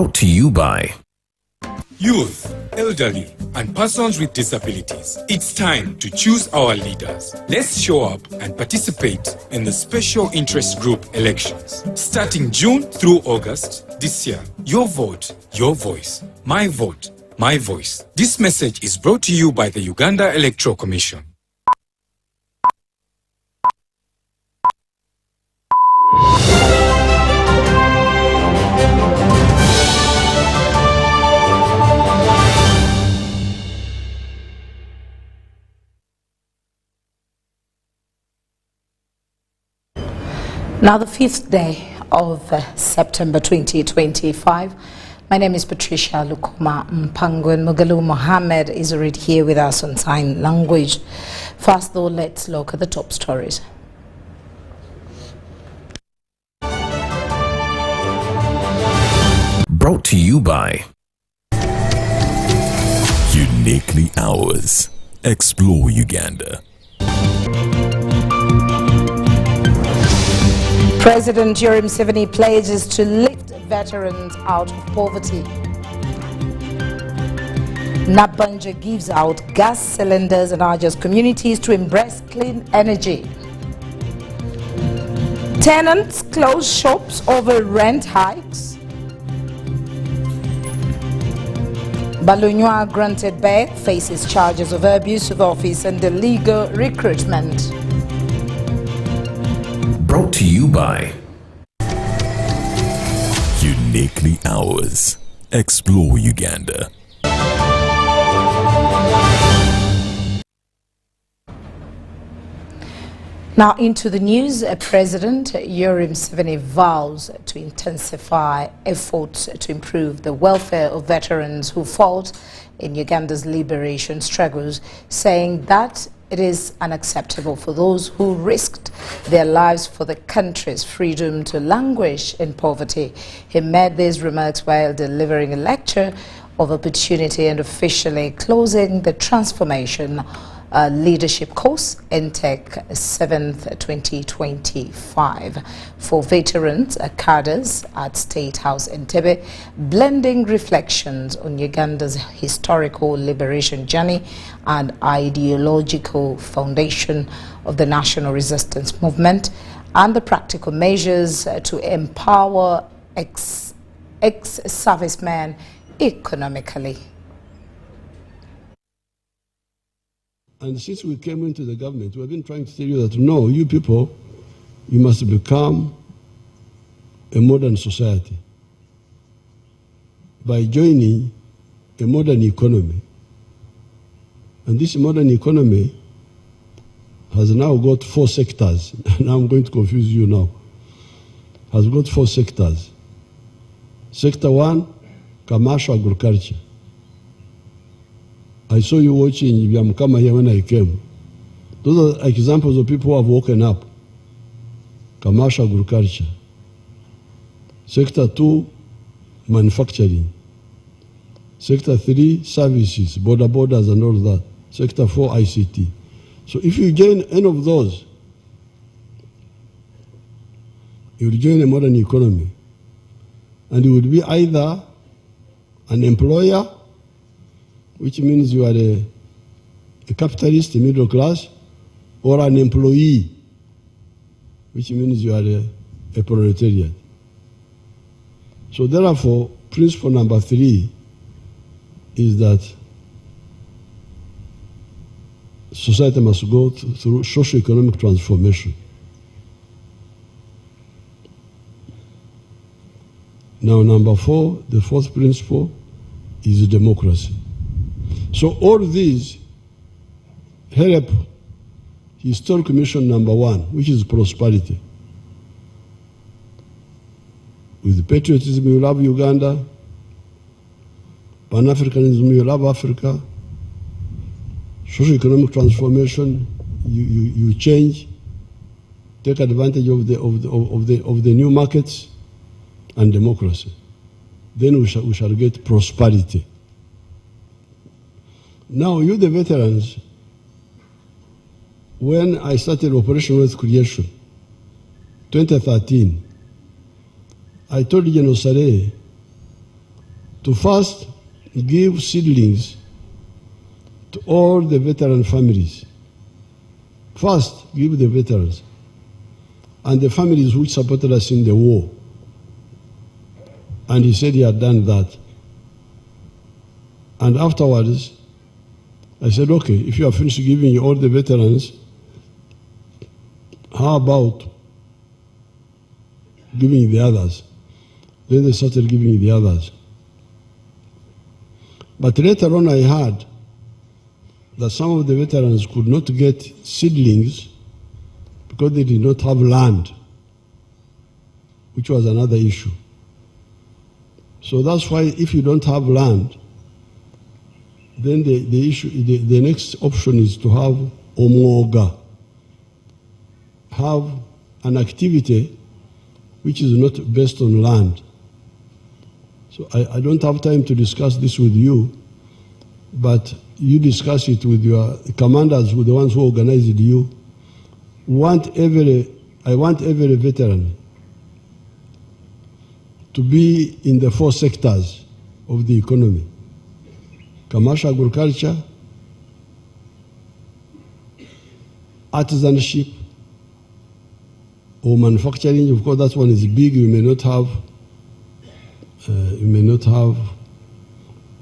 Brought to you by youth, elderly, and persons with disabilities. It's time to choose our leaders. Let's show up and participate in the special interest group elections. Starting June through August this year. Your vote, your voice. My vote, my voice. This message is brought to you by the Uganda Electoral Commission. Now, the 5th day of September 2025. My name is Patricia Lukoma. Mpangwen Mugalu Mohammed is already here with us on sign language. First, though, let's look at the top stories. Brought to you by Uniquely Ours. Explore Uganda. President Yoweri Museveni pledges to lift veterans out of poverty. Nabanja gives out gas cylinders and urges communities to embrace clean energy. Tenants close shops over rent hikes. Balunywa granted bail, faces charges of abuse of office and illegal recruitment. Brought to you by Uniquely Ours. Explore Uganda. Now into the news. President Yoweri Museveni vows to intensify efforts to improve the welfare of veterans who fought in Uganda's liberation struggles, saying that it is unacceptable for those who risked their lives for the country's freedom to languish in poverty. He made these remarks while delivering a lecture of opportunity and officially closing the transformation leadership course Intake 7th 2025 for veterans cadres at State House Entebbe, blending reflections on Uganda's historical liberation journey and ideological foundation of the national resistance movement and the practical measures to empower ex-servicemen economically. And since we came into the government, we've been trying to tell you that, no, you people, you must become a modern society by joining a modern economy. And this modern economy has now got 4 sectors. Now I'm going to confuse you now. Has got 4 sectors. Sector 1, commercial agriculture. I saw you watching Yamkama here when I came. Those are examples of people who have woken up. Commercial agriculture. Sector 2, manufacturing. Sector 3, services, borders and all that. Sector 4, ICT. So if you join any of those, you will join a modern economy. And you will be either an employer, which means you are a capitalist, a middle class, or an employee, which means you are a proletariat. So therefore, principle number 3 is that society must go through socio-economic transformation. Now, number 4, the 4th principle is democracy. So all these help historical mission number 1, which is prosperity. With patriotism, you love Uganda. Pan-Africanism, you love Africa. Socio-economic transformation, you change, take advantage of the new markets, and democracy. Then we shall get prosperity. Now, you the veterans, when I started Operation Wealth Creation, 2013, I told General Saleh to first give seedlings to all the veteran families. First, give the veterans and the families which supported us in the war. And he said he had done that. And afterwards, I said, okay, if you have finished giving all the veterans, how about giving the others? Then they started giving the others. But later on I heard that some of the veterans could not get seedlings because they did not have land, which was another issue. So that's why if you don't have land, then the next option is to have omwoga, have an activity which is not based on land. So I don't have time to discuss this with you, but you discuss it with your commanders, with the ones who organized you. I want every veteran to be in the 4 sectors of the economy: commercial agriculture, artisanship, or manufacturing. Of course, that one is big. You may not have,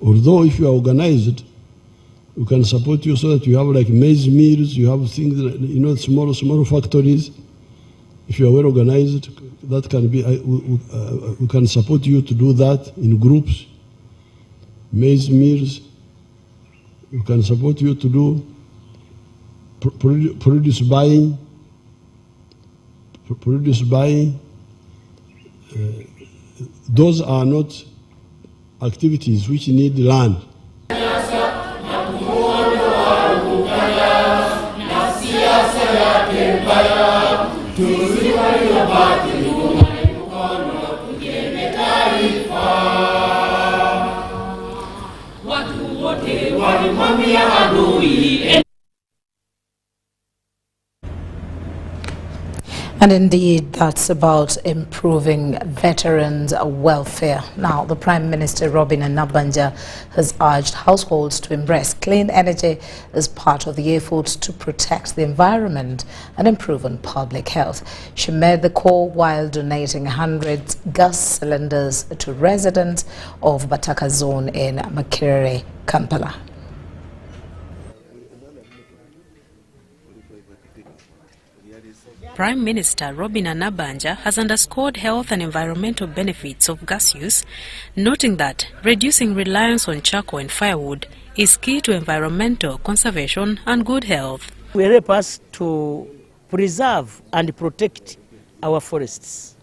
although if you are organized, we can support you so that you have like maize mills, you have things, small factories. If you are well organized, that can be, we can support you to do that in groups. Maize mills, we can support you to do produce buying. Those are not activities which need land. And indeed, that's about improving veterans' welfare. Now, the Prime Minister, Robin Anabanja, has urged households to embrace clean energy as part of the efforts to protect the environment and improve on public health. She made the call while donating 100 gas cylinders to residents of Bataka Zone in Makerere, Kampala. Prime Minister Robin Anabanja has underscored health and environmental benefits of gas use, noting that reducing reliance on charcoal and firewood is key to environmental conservation and good health. Will help us to preserve and protect our forests,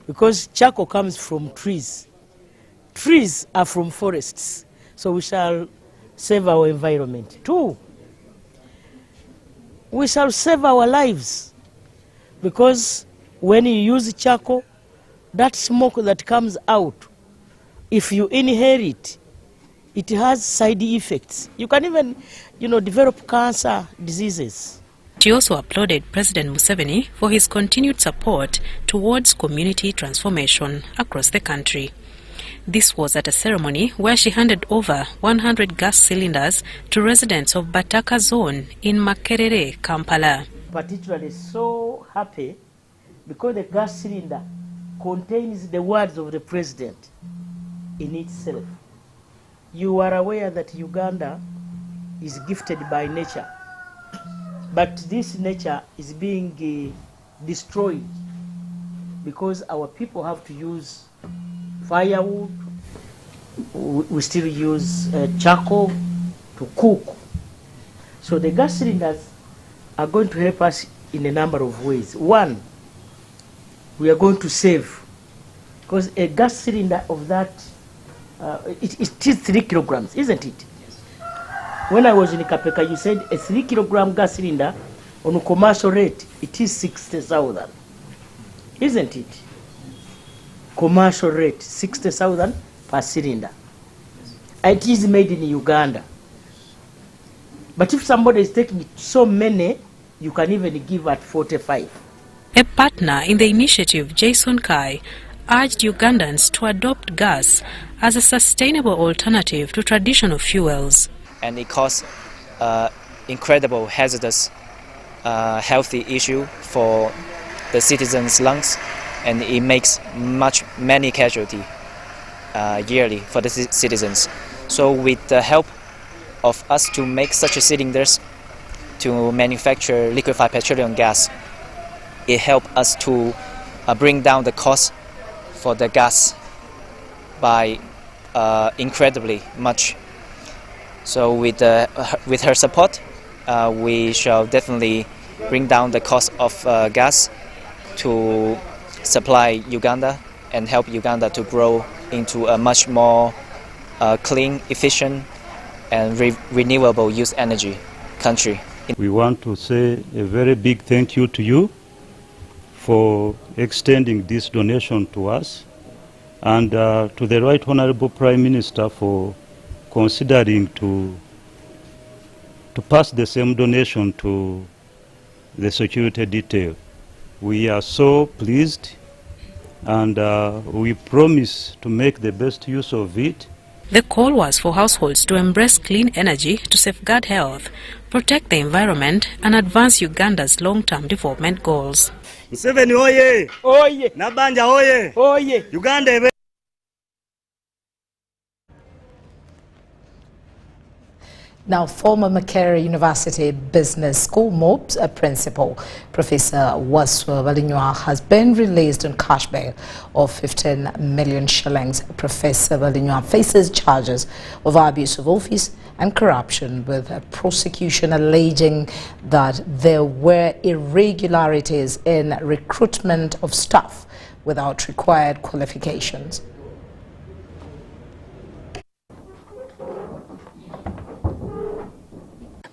because charcoal comes from trees. Trees are from forests, so we shall save our environment. 2, we shall save our lives, because when you use charcoal, that smoke that comes out, if you inhale it, it has side effects. You can even, develop cancer diseases. She also applauded President Museveni for his continued support towards community transformation across the country. This was at a ceremony where she handed over 100 gas cylinders to residents of Bataka Zone in Makerere, Kampala. Particularly so happy because the gas cylinder contains the words of the president in itself. You are aware that Uganda is gifted by nature, but this nature is being destroyed because our people have to use firewood. We still use charcoal to cook. So the gas cylinders are going to help us in a number of ways. 1, we are going to save, because a gas cylinder of that, it is 3 kilograms, isn't it? Yes. When I was in Kapeka, you said a 3 kilogram gas cylinder on a commercial rate, it is 60,000, isn't it? Commercial rate, 60,000 per cylinder. It is made in Uganda. But if somebody is taking so many, you can even give at 45. A partner in the initiative, Jason Kai, urged Ugandans to adopt gas as a sustainable alternative to traditional fuels. And it causes incredible hazardous healthy issue for the citizens' lungs, and it makes many casualties yearly for the citizens. So with the help of us to make such a cylinders to manufacture liquefied petroleum gas, it helps us to bring down the cost for the gas by incredibly much. So with her support, we shall definitely bring down the cost of gas to supply Uganda and help Uganda to grow into a much more clean, efficient and renewable use energy country. We want to say a very big thank you to you for extending this donation to us, and to the Right Honorable Prime Minister for considering to pass the same donation to the security detail. We are so pleased, and we promise to make the best use of it. The call was for households to embrace clean energy to safeguard health, protect the environment and advance Uganda's long-term development goals. Museveni oye! Oye! Nabanja oye! Oye! Uganda. Now, former Makerere University Business School MOBS principal, Professor Waswa Balinywa, has been released on cash bail of 15 million shillings. Professor Balinywa faces charges of abuse of office and corruption, with a prosecution alleging that there were irregularities in recruitment of staff without required qualifications.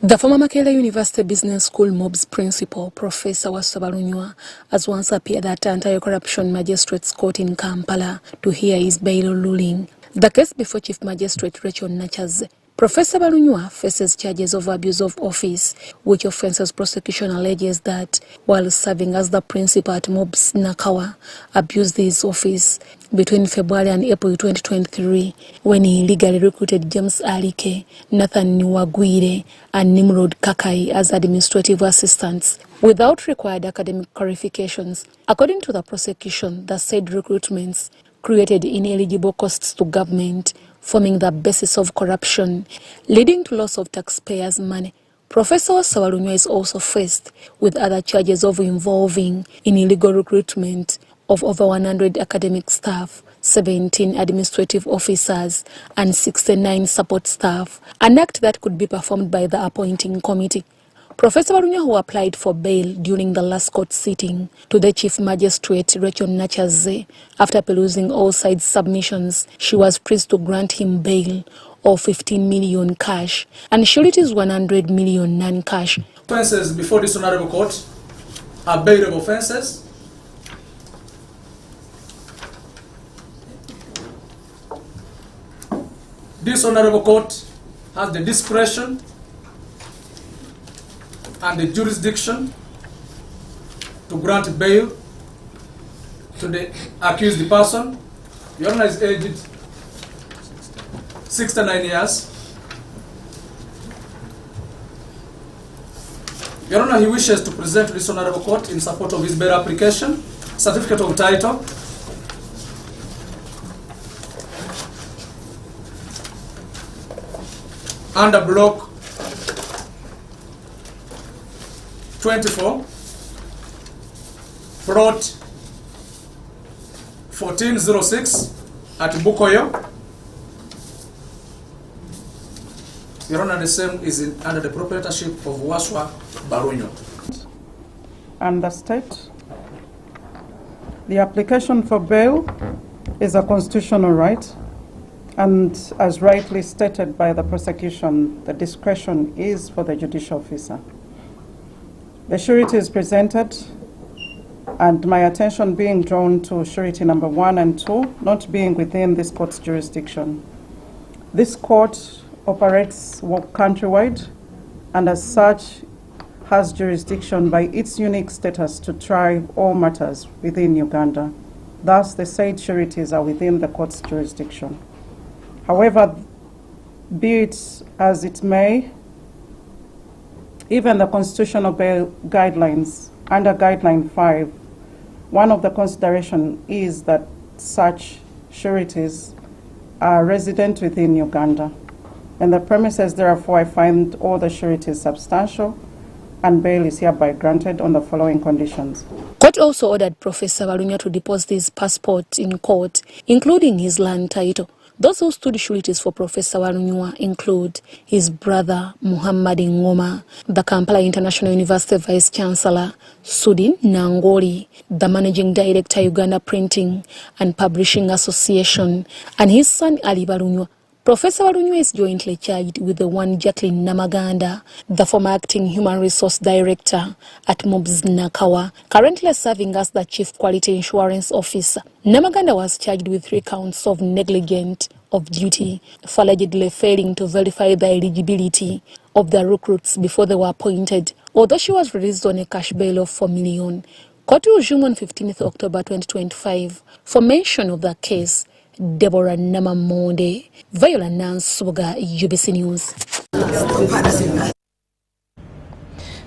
The former Makerere University Business School MOBS principal, Professor Waswa Balinywa, has once appeared at Anti-Corruption Magistrates Court in Kampala to hear his bail ruling. The case before Chief Magistrate Rachel Nachaze. Professor Balinywa faces charges of abuse of office, which offences prosecution alleges that, while serving as the principal at MOBS Nakawa, abused his office between February and April 2023, when he illegally recruited James Alike, Nathan Niwagwire and Nimrod Kakai as administrative assistants without required academic qualifications. According to the prosecution, the said recruitments created ineligible costs to government, forming the basis of corruption, leading to loss of taxpayers' money. Professor Waswa Balinywa is also faced with other charges of involving in illegal recruitment of over 100 academic staff, 17 administrative officers, and 69 support staff, an act that could be performed by the appointing committee. Professor Balinywa, who applied for bail during the last court sitting to the Chief Magistrate Rachel Nachaze, after perusing all sides' submissions, she was pleased to grant him bail of 15 million cash and sureties 100 million non-cash. Offences before this honourable court are bailable offences. This honourable court has the discretion and the jurisdiction to grant bail to the accused person. Your Honor is aged 69 years. Your Honor, he wishes to present to this honourable court in support of his bail application, certificate of title, under block 24, plot 1406 at Bukoyo. Your Honor, the same is under the proprietorship of Waswa Balinywa. And the state, the application for bail is a constitutional right, and as rightly stated by the prosecution, the discretion is for the judicial officer. The surety is presented, and my attention being drawn to surety number 1 and 2, not being within this court's jurisdiction. This court operates countrywide, and as such has jurisdiction by its unique status to try all matters within Uganda. Thus, the said sureties are within the court's jurisdiction. However, be it as it may, even the constitutional bail guidelines, under Guideline 5, one of the considerations is that such sureties are resident within Uganda. And the premises, therefore, I find all the sureties substantial, and bail is hereby granted on the following conditions. Court also ordered Professor Balunya to deposit his passport in court, including his land title. Those who stood sureties for Professor Balunya include his brother Muhammad Ngoma, the Kampala International University Vice Chancellor, Sudin Nangoli, the Managing Director, Uganda Printing and Publishing Association, and his son Ali Balunya. Professor Balunya is jointly charged with the one Jacqueline Namaganda, the former acting human resource director at MOBS Nakawa, currently serving as the chief quality insurance officer. Namaganda was charged with 3 counts of negligence of duty for allegedly failing to verify the eligibility of the recruits before they were appointed, although she was released on a cash bail of $4 million. Court resumed on 15th October 2025 for mention of the case. Deborah Namamonde, Viola Nansuga, UBC News.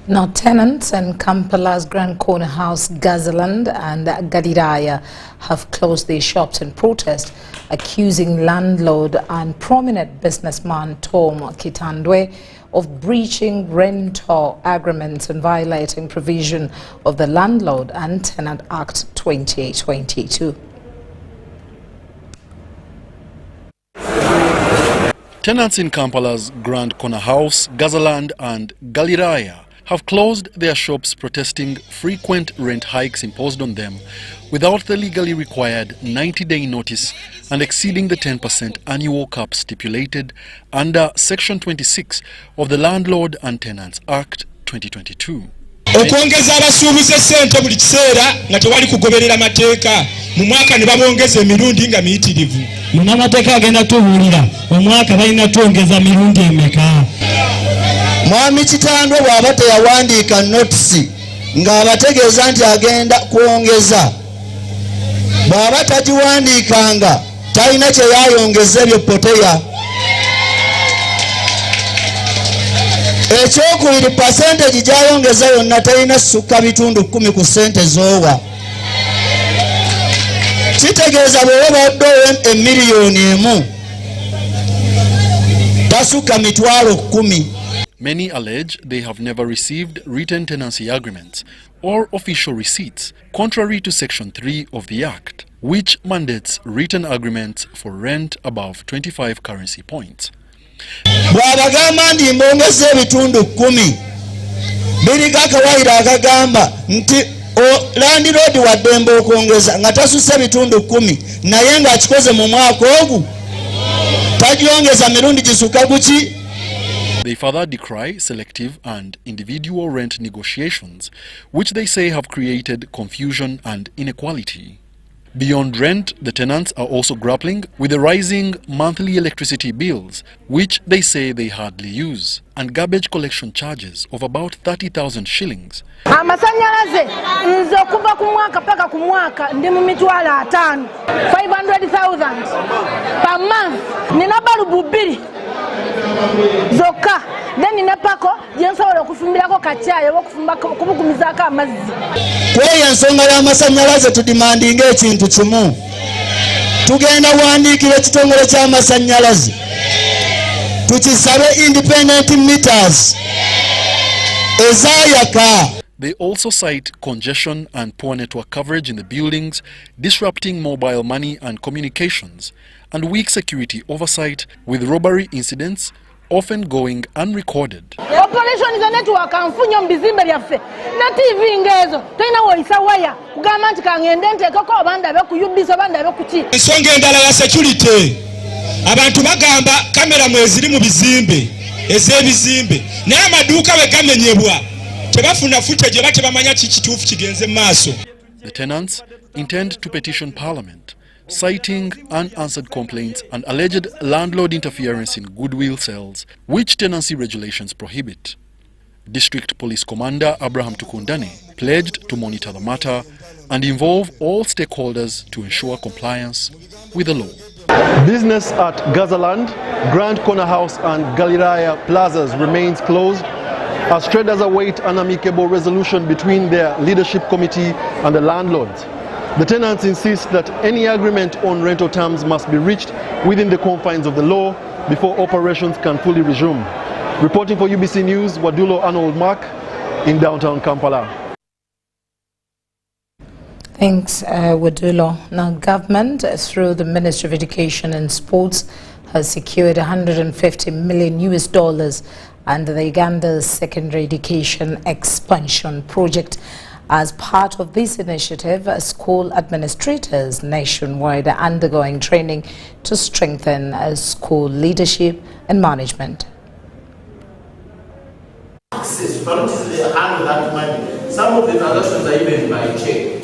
Now, tenants in Kampala's Grand Corner House, Gazaland and Galiraya have closed their shops in protest, accusing landlord and prominent businessman Tom Kitandwe of breaching rental agreements and violating provision of the Landlord and Tenant Act 2022. Tenants in Kampala's Grand Corner House, Gazaland and Galiraya have closed their shops protesting frequent rent hikes imposed on them without the legally required 90-day notice and exceeding the 10% annual cap stipulated under Section 26 of the Landlord and Tenants Act 2022. Okwongeza abasuubuze ssente buli kiseera nga tewali kugoberera mateeka mu mwaka ne babongeza emirundi nga miyitirivu. Munnamateeka agenda tubuulira omwaka balina twongeza mirundi emeka. Mwami Kitandwe bw'aba teyawandiika notisi ng'abategeeza nti agenda kwongeza, bw'aba tagiwandiikanga talina kye yayongeza ebyo poteya. Ekyokubiri percentage gyayongeza yonna talina sukka bitundu 10 ku ssente z'owa. Kitegeeza bw'oba badde emiliyoni emu tasukka mitwalo 10. Many allege they have never received written tenancy agreements or official receipts, contrary to Section 3 of the Act, which mandates written agreements for rent above 25 currency points. Bw'abagamba ndi mbongeza ebitundu 10 biriko akawaayiro akagamba nti landlord waddembe okwongeza nga tasusse ebitundu 10 naye ng'akikoze mu mwaka ogwo tagyongeza mirundi gisukka guki. They further decry selective and individual rent negotiations, which they say have created confusion and inequality. Beyond rent, the tenants are also grappling with the rising monthly electricity bills, which they say they hardly use, and garbage collection charges of about 30,000 shillings. Amasanyalaze nze okuva ku mwaka paka ku mwaka ndi mu mitwalo 5 500,000 per month. Nina balubu 2 zokka then nina pako gyensobola okufumbirako kacaayi oba okubugumizaako amazzi. Kweyo ensonga y'amasanyalaze tudimandinga ekintu kimu. Tugenda wandiikira ekitongole ky'amasanyalaze tukisabe independent meters ezaayaka. They also cite congestion and poor network coverage in the buildings, disrupting mobile money and communications, and weak security oversight, with robbery incidents often going unrecorded. Operation za network anfunye mu bizimbe byaffe na TV ngezo tolina woyisa waya kugamba nti kangende nteekako abandabe ku UBC abandabe ku ki. Ensonga endala ya security, abantu bagamba kamera mweziri mu bizimbe ez'ebizimbe naye amaduuka bwe gamenyebwa tebafuna footage eba tebamanya kikituufu kigenze mu maaso. The tenants intend to petition Parliament, citing unanswered complaints and alleged landlord interference in goodwill sales, which tenancy regulations prohibit. District Police Commander Abraham Tukundane pledged to monitor the matter and involve all stakeholders to ensure compliance with the law. Business at Gazaland, Grand Corner House and Galiraya plazas remains closed as traders await an amicable resolution between their leadership committee and the landlords. The tenants insist that any agreement on rental terms must be reached within the confines of the law before operations can fully resume. Reporting for UBC News, Wadulo Arnold Mark in downtown Kampala. Thanks, Wadulo. Now, government, through the Ministry of Education and Sports, has secured $150 million under the Uganda's Secondary Education Expansion Project. As part of this initiative, school administrators nationwide are undergoing training to strengthen school leadership and management. Access, handle that money. Some of the transactions are even by check.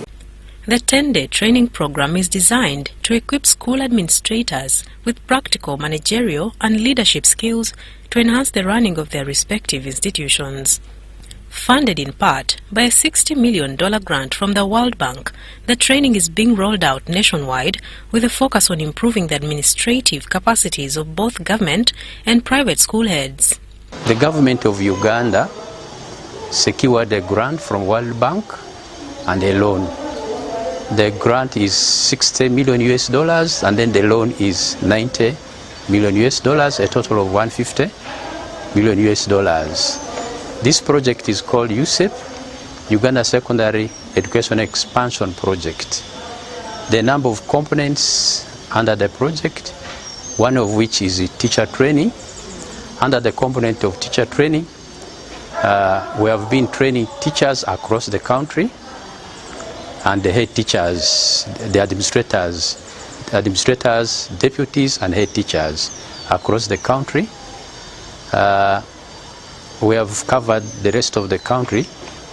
The 10-day training program is designed to equip school administrators with practical managerial and leadership skills to enhance the running of their respective institutions. Funded in part by a $60 million grant from the World Bank, the training is being rolled out nationwide with a focus on improving the administrative capacities of both government and private school heads. The government of Uganda secured a grant from World Bank and a loan. The grant is $60 million and then the loan is $90 million, a total of $150 million. This project is called USEP, Uganda Secondary Education Expansion Project. The number of components under the project, one of which is teacher training. Under the component of teacher training, we have been training teachers across the country and the head teachers, the administrators, deputies and head teachers across the country. We have covered the rest of the country,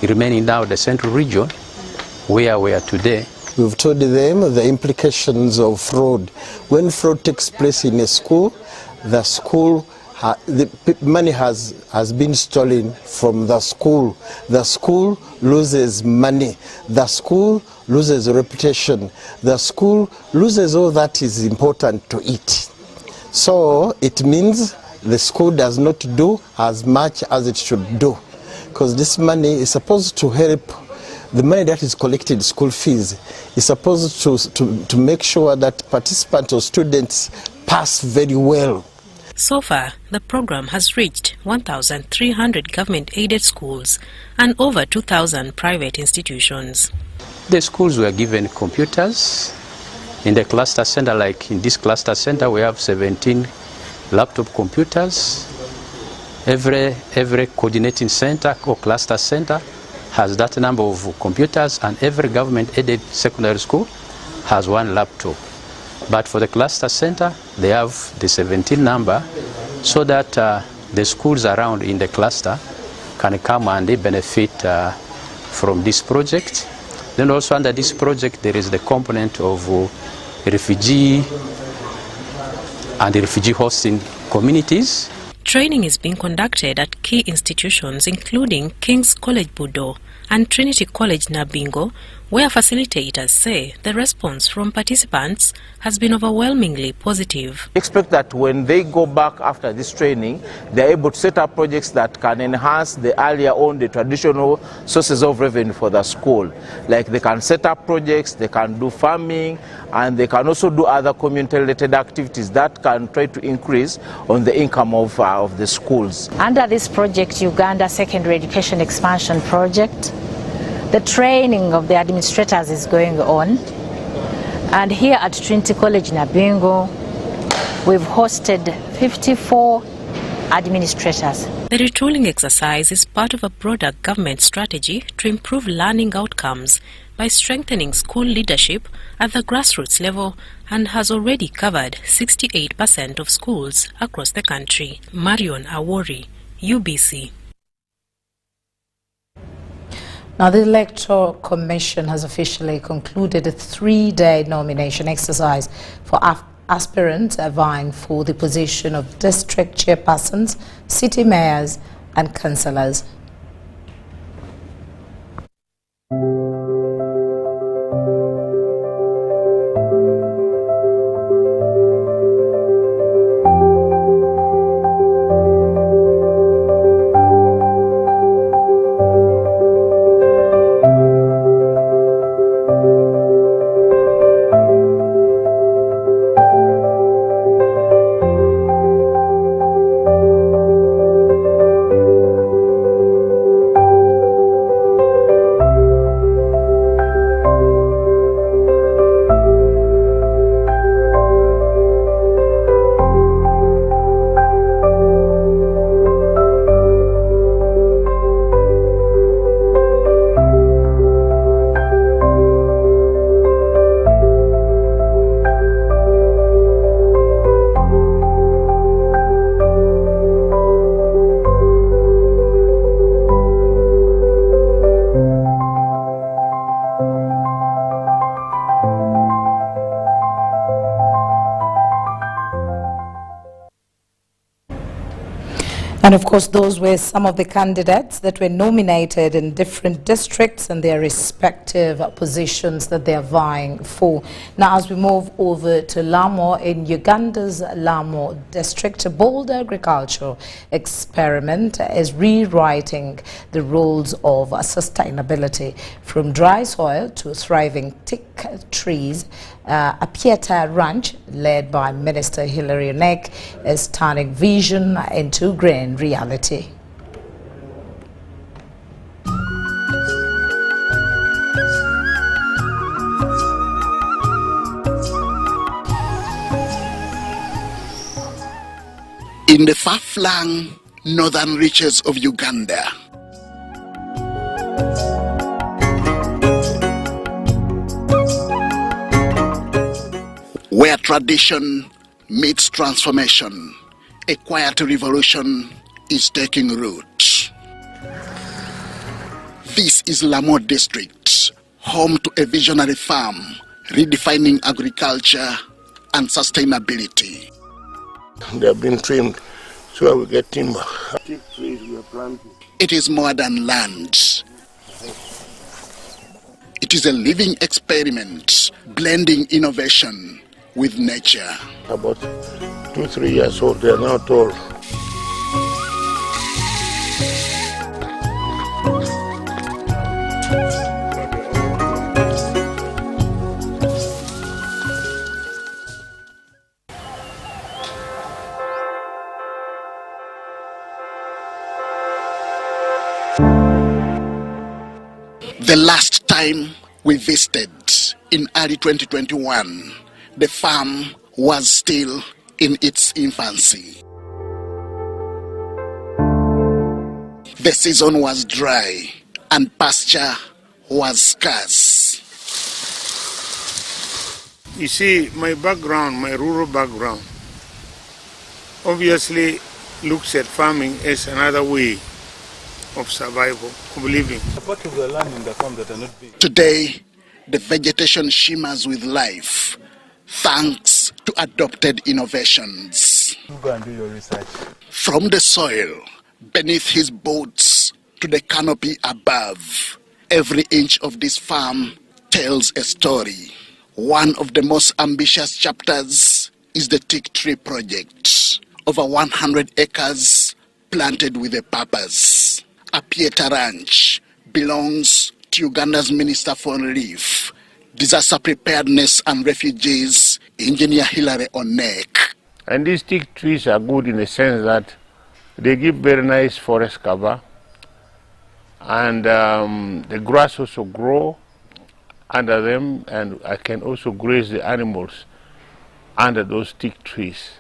remaining now the central region where we are today. We've told them the implications of fraud. When fraud takes place in a school, the school the money has been stolen from the school. The school loses money. The school loses reputation. The school loses all that is important to it. So it means the school does not do as much as it should do, because this money is supposed to help. The money that is collected, school fees, is supposed to make sure that participants or students pass very well. So far, the program has reached 1,300 government-aided schools and over 2,000 private institutions. The schools were given computers. In the cluster center, like in this cluster center, we have 17 laptop computers. Every coordinating center or cluster center has that number of computers, and every government-aided secondary school has one laptop. But for the cluster center, they have the 17 number so that the schools around in the cluster can come and they benefit from this project. Then also under this project, there is the component of refugee and refugee hosting communities. Training is being conducted at key institutions including King's College Budo and Trinity College Nabingo, where facilitators say the response from participants has been overwhelmingly positive. Expect that when they go back after this training, they're able to set up projects that can enhance the earlier on the traditional sources of revenue for the school. Like they can set up projects, they can do farming, and they can also do other community-related activities that can try to increase on the income of the schools. Under this project, Uganda Secondary Education Expansion Project, the training of the administrators is going on. And here at Trinity College Nabingo, we've hosted 54 administrators. The retooling exercise is part of a broader government strategy to improve learning outcomes by strengthening school leadership at the grassroots level and has already covered 68% of schools across the country. Marion Awori, UBC. Now, the Electoral Commission has officially concluded a 3-day nomination exercise for aspirants vying for the position of district chairpersons, city mayors and councillors. And of course, those were some of the candidates that were nominated in different districts and their respective positions that they are vying for. Now, as we move over to Lamo, in Uganda's Lamo district, a bold agricultural experiment is rewriting the rules of sustainability. From dry soil to thriving thick trees, a Pieta ranch led by Minister Hilary Onek is turning vision into green reality. In the far-flung northern reaches of Uganda, where tradition meets transformation, a quiet revolution is taking root. This is Lamo district, home to a visionary farm redefining agriculture and sustainability. They have been trimmed so we get timber. Trees we are planting. It is more than land. It is a living experiment, blending innovation with nature. About 2-3 years old, they are now tall. The last time we visited in early 2021, the farm was still in its infancy. The season was dry and pasture was scarce. You see, my background, my rural background, obviously looks at farming as another way of survival, of living. Part of the land in the farm that are not big. Today, the vegetation shimmers with life, thanks to adopted innovations. You go and do your research. From the soil beneath his boots to the canopy above, every inch of this farm tells a story. One of the most ambitious chapters is the Teak Tree Project. Over 100 acres planted with a purpose. A Pieta Ranch belongs to Uganda's Minister for Relief, Disaster Preparedness and Refugees, Engineer Hilary Onek. And these teak trees are good in the sense that they give very nice forest cover, and the grass also grow under them, and I can also graze the animals under those teak trees.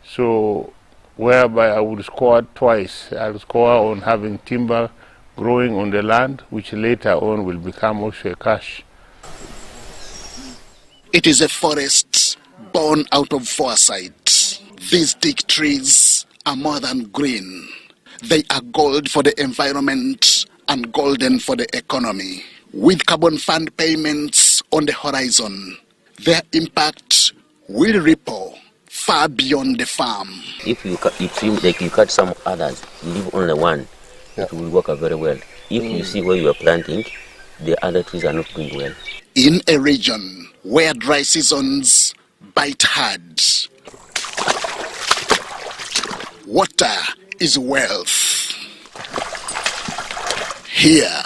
So whereby I would score twice. I'll score on having timber growing on the land, which later on will become also a cash. It is a forest born out of foresight. These teak trees are more than green. They are gold for the environment and golden for the economy. With carbon fund payments on the horizon, their impact will ripple far beyond the farm. If you cut some others, leave only one, it will work very well. If you see where you are planting, the other trees are not doing well. In a region where dry seasons bite hard, water is wealth. Here,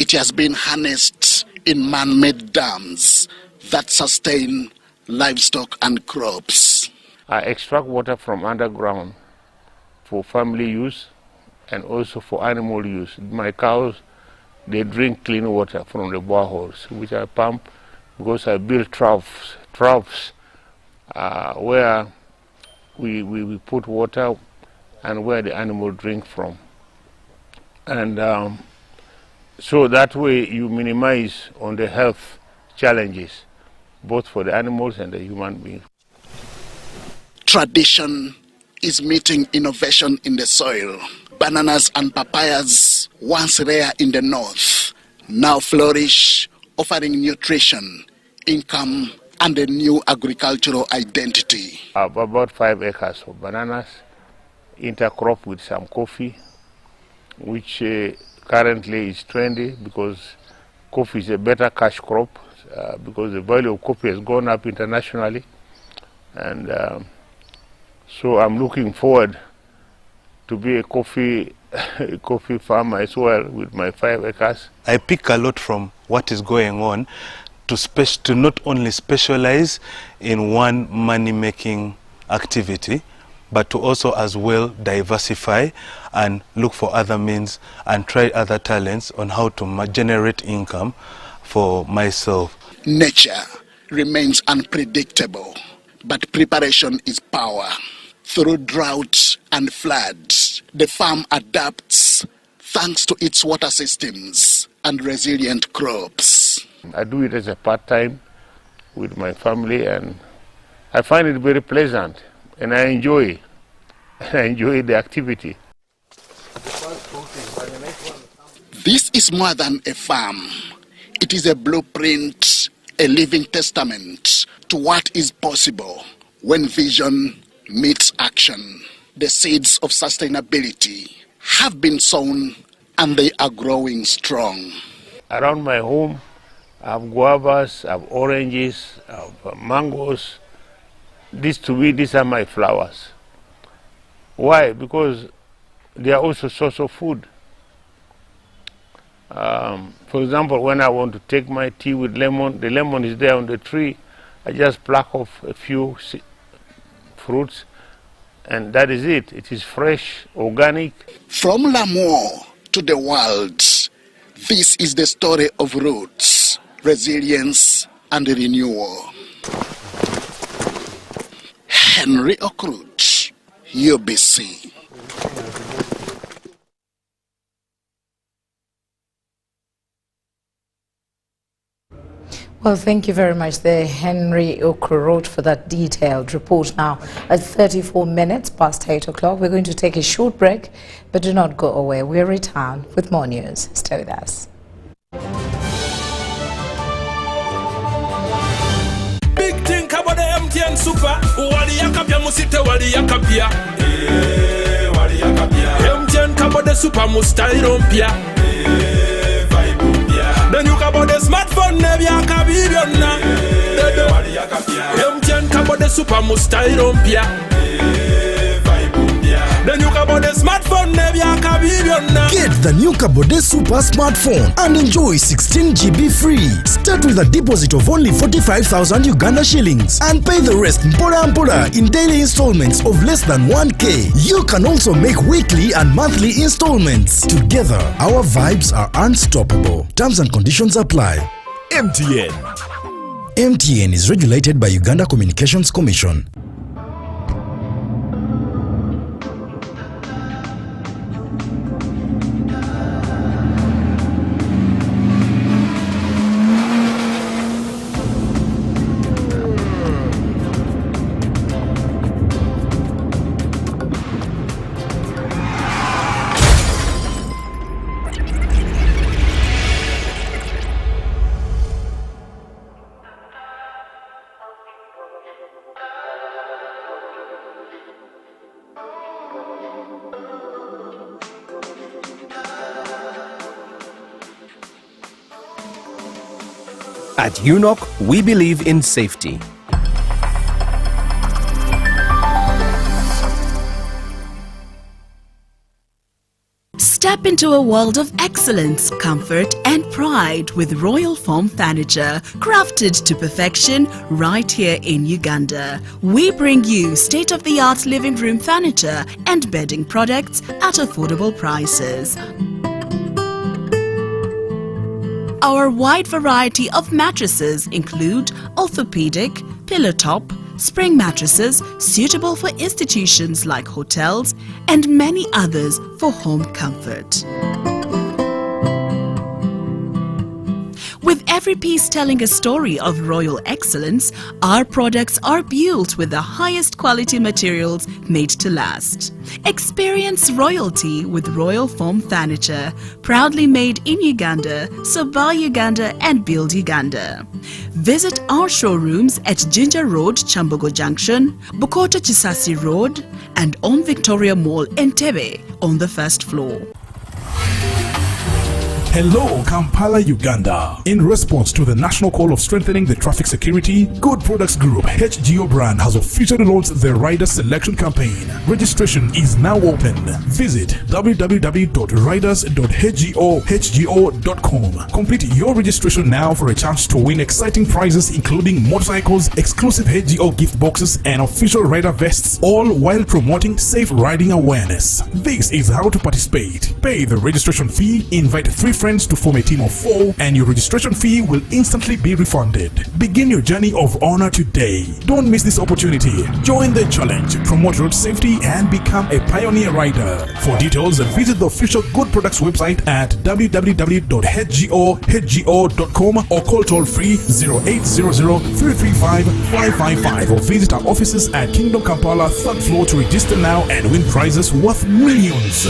it has been harnessed in man-made dams that sustain livestock and crops. I extract water from underground for family use and also for animal use. My cows, they drink clean water from the boreholes, which I pump because I build troughs where we put water and where the animal drink from. And so that way you minimize on the health challenges, both for the animals and the human beings. Tradition is meeting innovation in the soil. Bananas and papayas, once rare in the north, now flourish, offering nutrition, income, and a new agricultural identity. About 5 acres of bananas, intercrop with some coffee, which currently is trendy because coffee is a better cash crop because the value of coffee has gone up internationally. And so I'm looking forward to be a coffee farmer as well with my 5 acres. I pick a lot from what is going on to not only specialize in one money-making activity, but to also as well diversify and look for other means and try other talents on how to generate income for myself. Nature remains unpredictable, but preparation is power. Through drought and floods, the farm adapts thanks to its water systems and resilient crops. I do it as a part-time with my family, and I find it very pleasant, and I enjoy the activity. This is more than a farm. It is a blueprint, a living testament to what is possible when vision meets action. The seeds of sustainability have been sown and they are growing strong. Around my home, I have guavas, I have oranges, I have mangoes. These are my flowers. Why? Because they are also a source of food. For example, when I want to take my tea with lemon, the lemon is there on the tree. I just pluck off a few fruits, and that is it. It is fresh, organic. From Lamour to the world, this is the story of roots, resilience, and renewal. Henry Okrut, UBC. Well, thank you very much there, Henry Okrut, for that detailed report. Now, at 34 minutes past 8 o'clock, we're going to take a short break, but do not go away. We'll return with more news. Stay with us. Big thing about the MTN Super. Wali yakapia musite wali yakapia. Wali yakapia. MTN kabo de Super mustairompia. Then you kabo de smartphone nebya kabibiona. Wali yakapia. MTN kabo de Super mustairompia. Then you kabo de smartphone nebya kabibiona. Get the new Kabode Super smartphone and enjoy 16 GB free. Start with a deposit of only 45,000 Uganda shillings and pay the rest mpora in daily installments of less than 1K. You can also make weekly and monthly installments. Together, our vibes are unstoppable. Terms and conditions apply. MTN. MTN is regulated by Uganda Communications Commission. At UNOC, we believe in safety. Step into a world of excellence, comfort and pride with Royal Foam Furniture, crafted to perfection right here in Uganda. We bring you state-of-the-art living room furniture and bedding products at affordable prices. Our wide variety of mattresses include orthopedic, pillow top, spring mattresses suitable for institutions like hotels and many others for home comfort. With every piece telling a story of royal excellence, our products are built with the highest quality materials made to last. Experience royalty with Royal Foam Furniture, proudly made in Uganda, so buy Uganda and build Uganda. Visit our showrooms at Ginger Road, Chambogo Junction, Bukoto Chisasi Road, and on Victoria Mall, Entebbe, on the first floor. Hello, Kampala, Uganda. In response to the national call of strengthening the traffic security, Good Products Group HGO brand has officially launched the rider selection campaign. Registration is now open. Visit www.riders.hgo.com. Complete your registration now for a chance to win exciting prizes including motorcycles, exclusive HGO gift boxes, and official rider vests, all while promoting safe riding awareness. This is how to participate. Pay the registration fee, invite 3 friends to form a team of 4, and your registration fee will instantly be refunded. Begin your journey of honor today. Don't miss this opportunity. Join the challenge, promote road safety, and become a pioneer rider. For details, visit the official Good Products website at www.hgo.com or call toll-free 0800-335-555 or visit our offices at Kingdom Kampala, 3rd floor to register now and win prizes worth millions.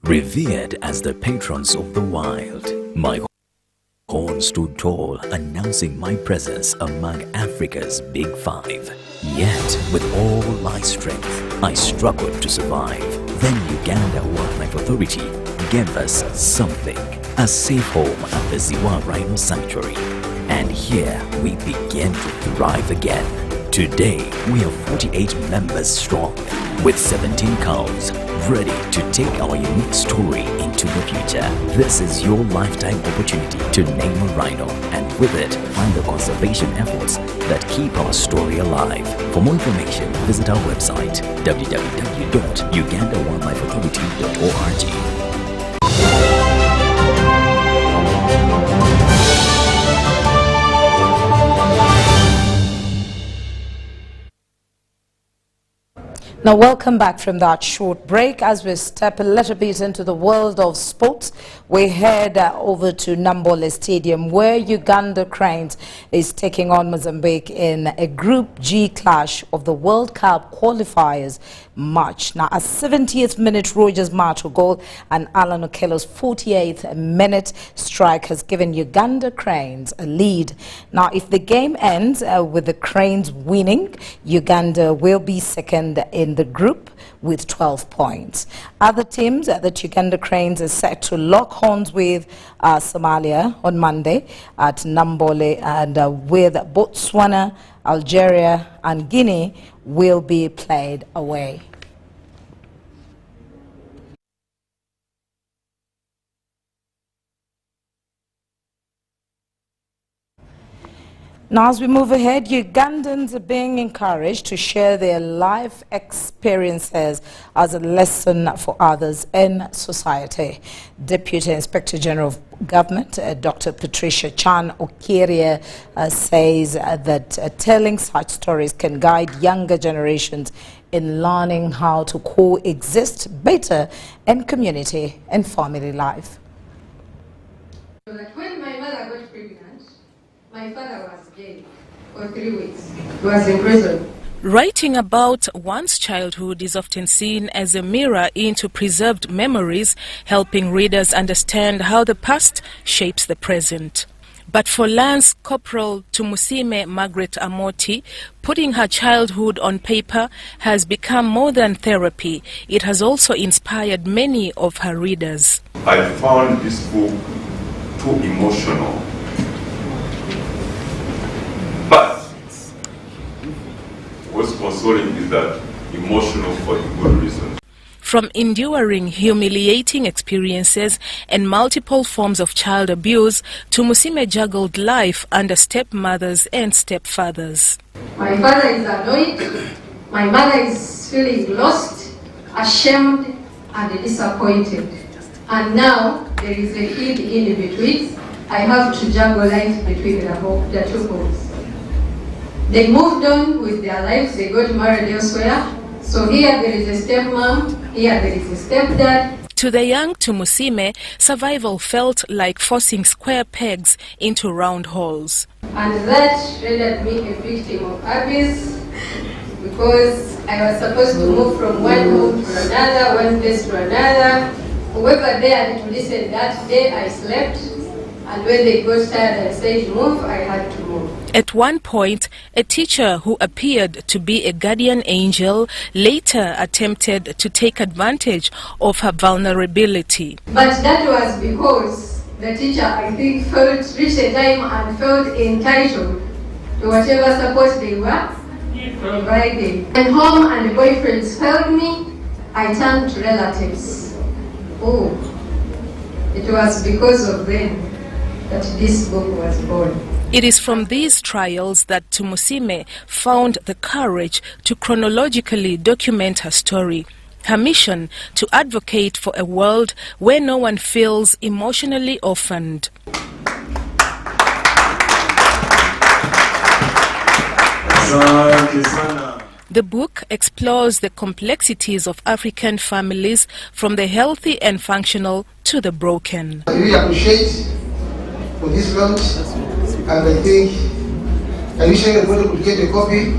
Revered as the patrons of the wild, my horn stood tall, announcing my presence among Africa's Big 5. Yet, with all my strength, I struggled to survive. Then Uganda Wildlife Authority gave us something, a safe home at the Ziwa Rhino Sanctuary. And here we began to thrive again. Today, we are 48 members strong, with 17 cows, ready to take our unique story into the future. This is your lifetime opportunity to name a rhino, and with it, find the conservation efforts that keep our story alive. For more information, visit our website, www.ugandawildlifeauthority.org. Now, welcome back from that short break. As we step a little bit into the world of sports, we head over to Nambole Stadium, where Uganda Cranes is taking on Mozambique in a Group G clash of the World Cup qualifiers match. Now, a 70th minute Rogers Mato goal and Alan Okello's 48th minute strike has given Uganda Cranes a lead. Now, if the game ends with the Cranes winning, Uganda will be second in the group with 12 points. Other teams that Uganda Cranes is set to lock horns with Somalia on Monday at Nambole, and with Botswana, Algeria and Guinea will be played away. Now, as we move ahead, Ugandans are being encouraged to share their life experiences as a lesson for others in society. Deputy Inspector General of Government, Dr. Patricia Okiria, says that telling such stories can guide younger generations in learning how to coexist better in community and family life. When my mother got pregnant, my father was gay for 3 weeks. He was in prison. Writing about one's childhood is often seen as a mirror into preserved memories, helping readers understand how the past shapes the present. But for Lance Corporal Tumusime Margaret Amoti, putting her childhood on paper has become more than therapy. It has also inspired many of her readers. I found this book too emotional. But what's consoling is that emotional for a good reason. From enduring humiliating experiences and multiple forms of child abuse, Tumusime juggled life under stepmothers and stepfathers. My father is annoyed, my mother is feeling lost, ashamed and disappointed. And now there is a kid in between. I have to juggle life between the two homes. They moved on with their lives, they got married elsewhere. So here there is a stepmom, here there is a stepdad. To the young Tumusime, survival felt like forcing square pegs into round holes. And that rendered me a victim of abuse because I was supposed to move from one home to another, one place to another. Whoever dared to listen that day, I slept. And when they got tired and said move, I had to move. At one point, a teacher who appeared to be a guardian angel later attempted to take advantage of her vulnerability. But that was because the teacher, I think, reached a time and felt entitled to whatever support they were providing. When home and boyfriends failed me, I turned to relatives. Oh, it was because of them that this book was born. It is from these trials that Tumusime found the courage to chronologically document her story. Her mission to advocate for a world where no one feels emotionally orphaned. The book explores the complexities of African families, from the healthy and functional to the broken. I really appreciate for this launch, and I think I wish everybody could get a copy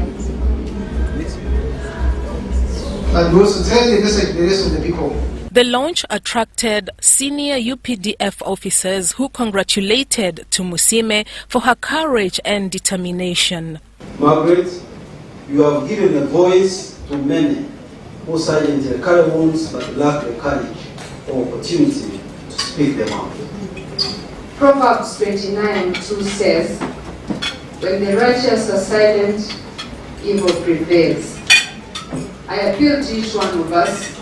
and also tell the message to the rest of the people. The launch attracted senior UPDF officers who congratulated Tumusime for her courage and determination. Margaret, you have given a voice to many who silently carry wounds but lack the courage or opportunity to speak them out. Proverbs 29:2 says, when the righteous are silent, evil prevails. I appeal to each one of us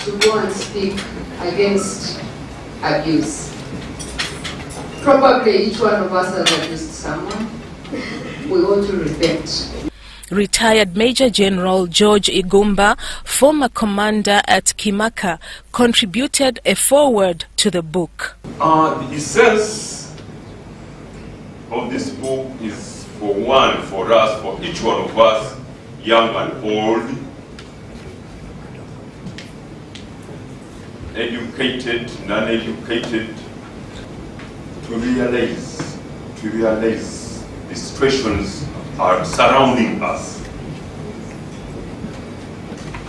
to go and speak against abuse. Probably each one of us has abused someone. We ought to repent. Retired Major General George Igumba, former commander at Kimaka, contributed a foreword to the book. The essence of this book is for us, for each one of us, young and old, educated, non-educated, to realize the situations are surrounding us,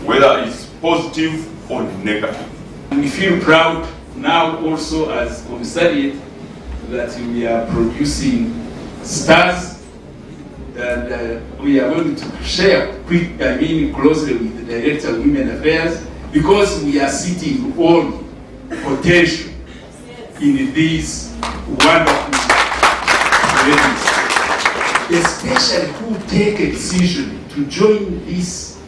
whether it's positive or negative. We feel proud now also as Commissariat that we are producing stars, and we are going to share closely with the Director of Women Affairs, because we are seeing all potential in these wonderful ladies, especially who take a decision to join this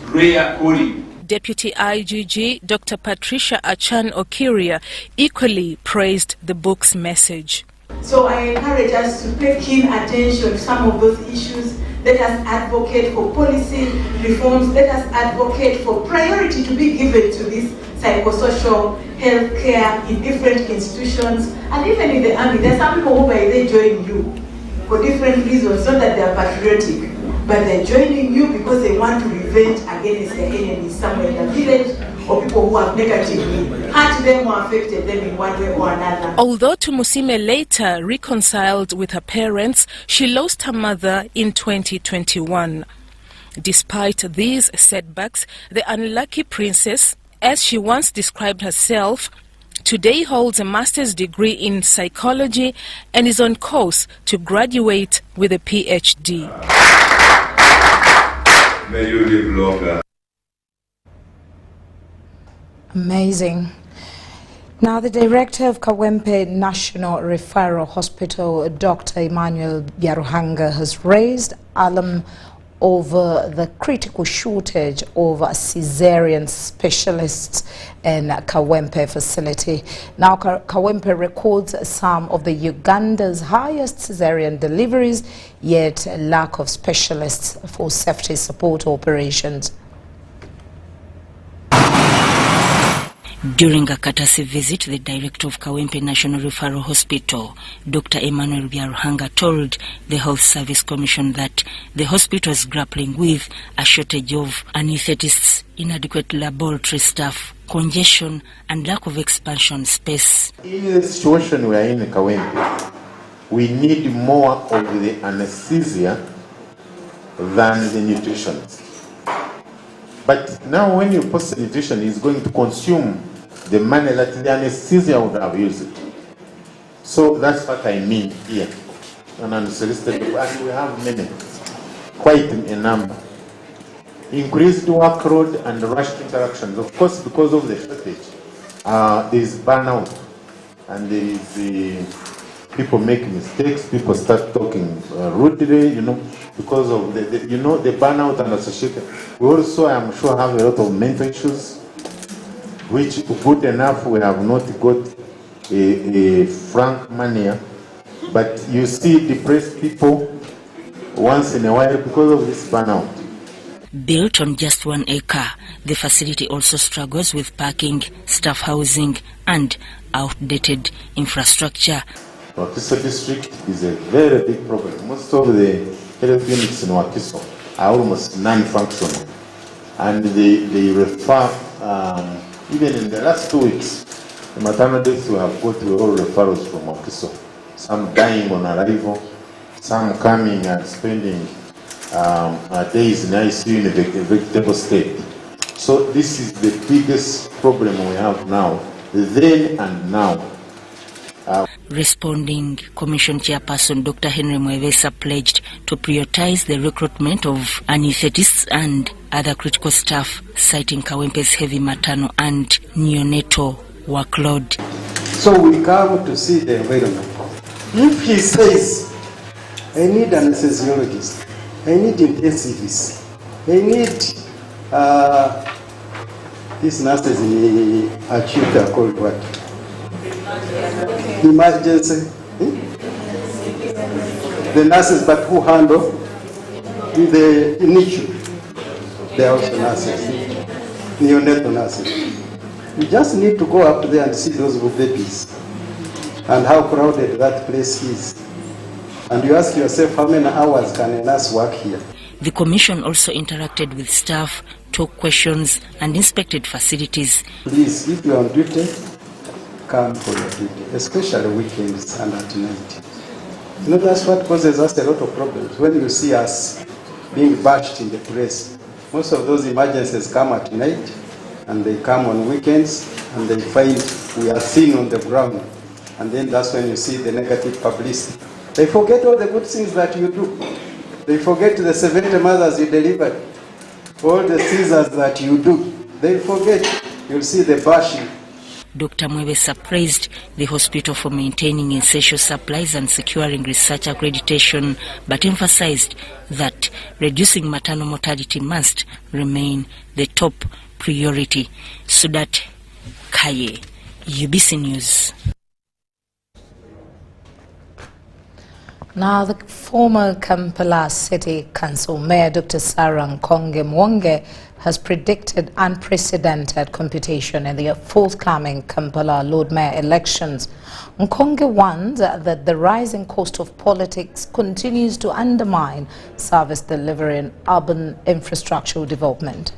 rare calling. Deputy IGG Dr. Patricia Okiria equally praised the book's message. So I encourage us to pay keen attention to some of those issues. Let us advocate for policy reforms. Let us advocate for priority to be given to this psychosocial health care in different institutions, and even in the army. There are some people who by they join you for different reasons, not that they are patriotic, but they're joining you because they want to revenge against their enemies somewhere in the village, or people who have negatively hurt them or affected them in one way or another. Although Tumusime later reconciled with her parents, she lost her mother in 2021. Despite these setbacks, the unlucky princess, as she once described herself, today holds a master's degree in psychology and is on course to graduate with a PhD. May you live longer. Amazing. Now, the director of Kawempe National Referral Hospital, Dr. Emmanuel Byaruhanga, has raised alarm over the critical shortage of cesarean specialists in Kawempe facility. Now, Kawempe records some of the Uganda's highest cesarean deliveries, yet a lack of specialists for safety support operations. During a courtesy visit, the director of Kawempe National Referral Hospital, Dr. Emmanuel Byaruhanga, told the Health Service Commission that the hospital is grappling with a shortage of anaesthetists, inadequate laboratory staff, congestion and lack of expansion space. In the situation we are in Kawempe, we need more of the anesthesia than the nutritionist. But now when you post the nutrition, it's going to consume the money that the anesthesia would have used. So that's what I mean here. An unsolicited, and we have many, quite a number. Increased workload and rushed interactions. Of course, because of the shortage, there is burnout, and there is people make mistakes. People start talking rudely, because of the burnout and associated. We also, I'm sure, have a lot of mental issues, which, good enough, we have not got a frank mania. But you see depressed people once in a while because of this burnout. Built on just 1 acre, the facility also struggles with parking, staff housing, and outdated infrastructure. Wakiso district is a very big problem. Most of the health units in Wakiso are almost non-functional. And they refer, even in the last 2 weeks, the maternal deaths we have got were all referrals from Wakiso. Some dying on arrival, some coming and spending days in ICU in a vegetable state. So this is the biggest problem we have now, then and now. Responding, Commission Chairperson Dr. Henry Mwevesa pledged to prioritize the recruitment of anesthetists and other critical staff, citing Kawempe's heavy maternal and neonatal workload. So we come to see the environment. If he says, I need an anesthesiologist, I need intensivists, I need these nurses in acute are called what? Emergency. The nurses, but who handle the initial. They are also nurses, neonatal nurses. You just need to go up there and see those babies and how crowded that place is. And you ask yourself, how many hours can a nurse work here? The Commission also interacted with staff, took questions, and inspected facilities. Please, if you are on duty, come for your duty, especially weekends and at night. That's what causes us a lot of problems. When you see us being bashed in the press, most of those emergencies come at night, and they come on weekends, and they find we are seen on the ground. And then that's when you see the negative publicity. They forget all the good things that you do. They forget the 70 mothers you delivered, all the scissors that you do. They forget. You'll see the bashing. Dr. Mwevesa praised the hospital for maintaining essential supplies and securing research accreditation, but emphasized that reducing maternal mortality must remain the top priority. Sudat Kaye, UBC News. Now, the former Kampala City Council Mayor Dr. Sarah Nkonge Mwonge has predicted unprecedented competition in the forthcoming Kampala Lord Mayor elections. Nkonge warned that the rising cost of politics continues to undermine service delivery and urban infrastructural development.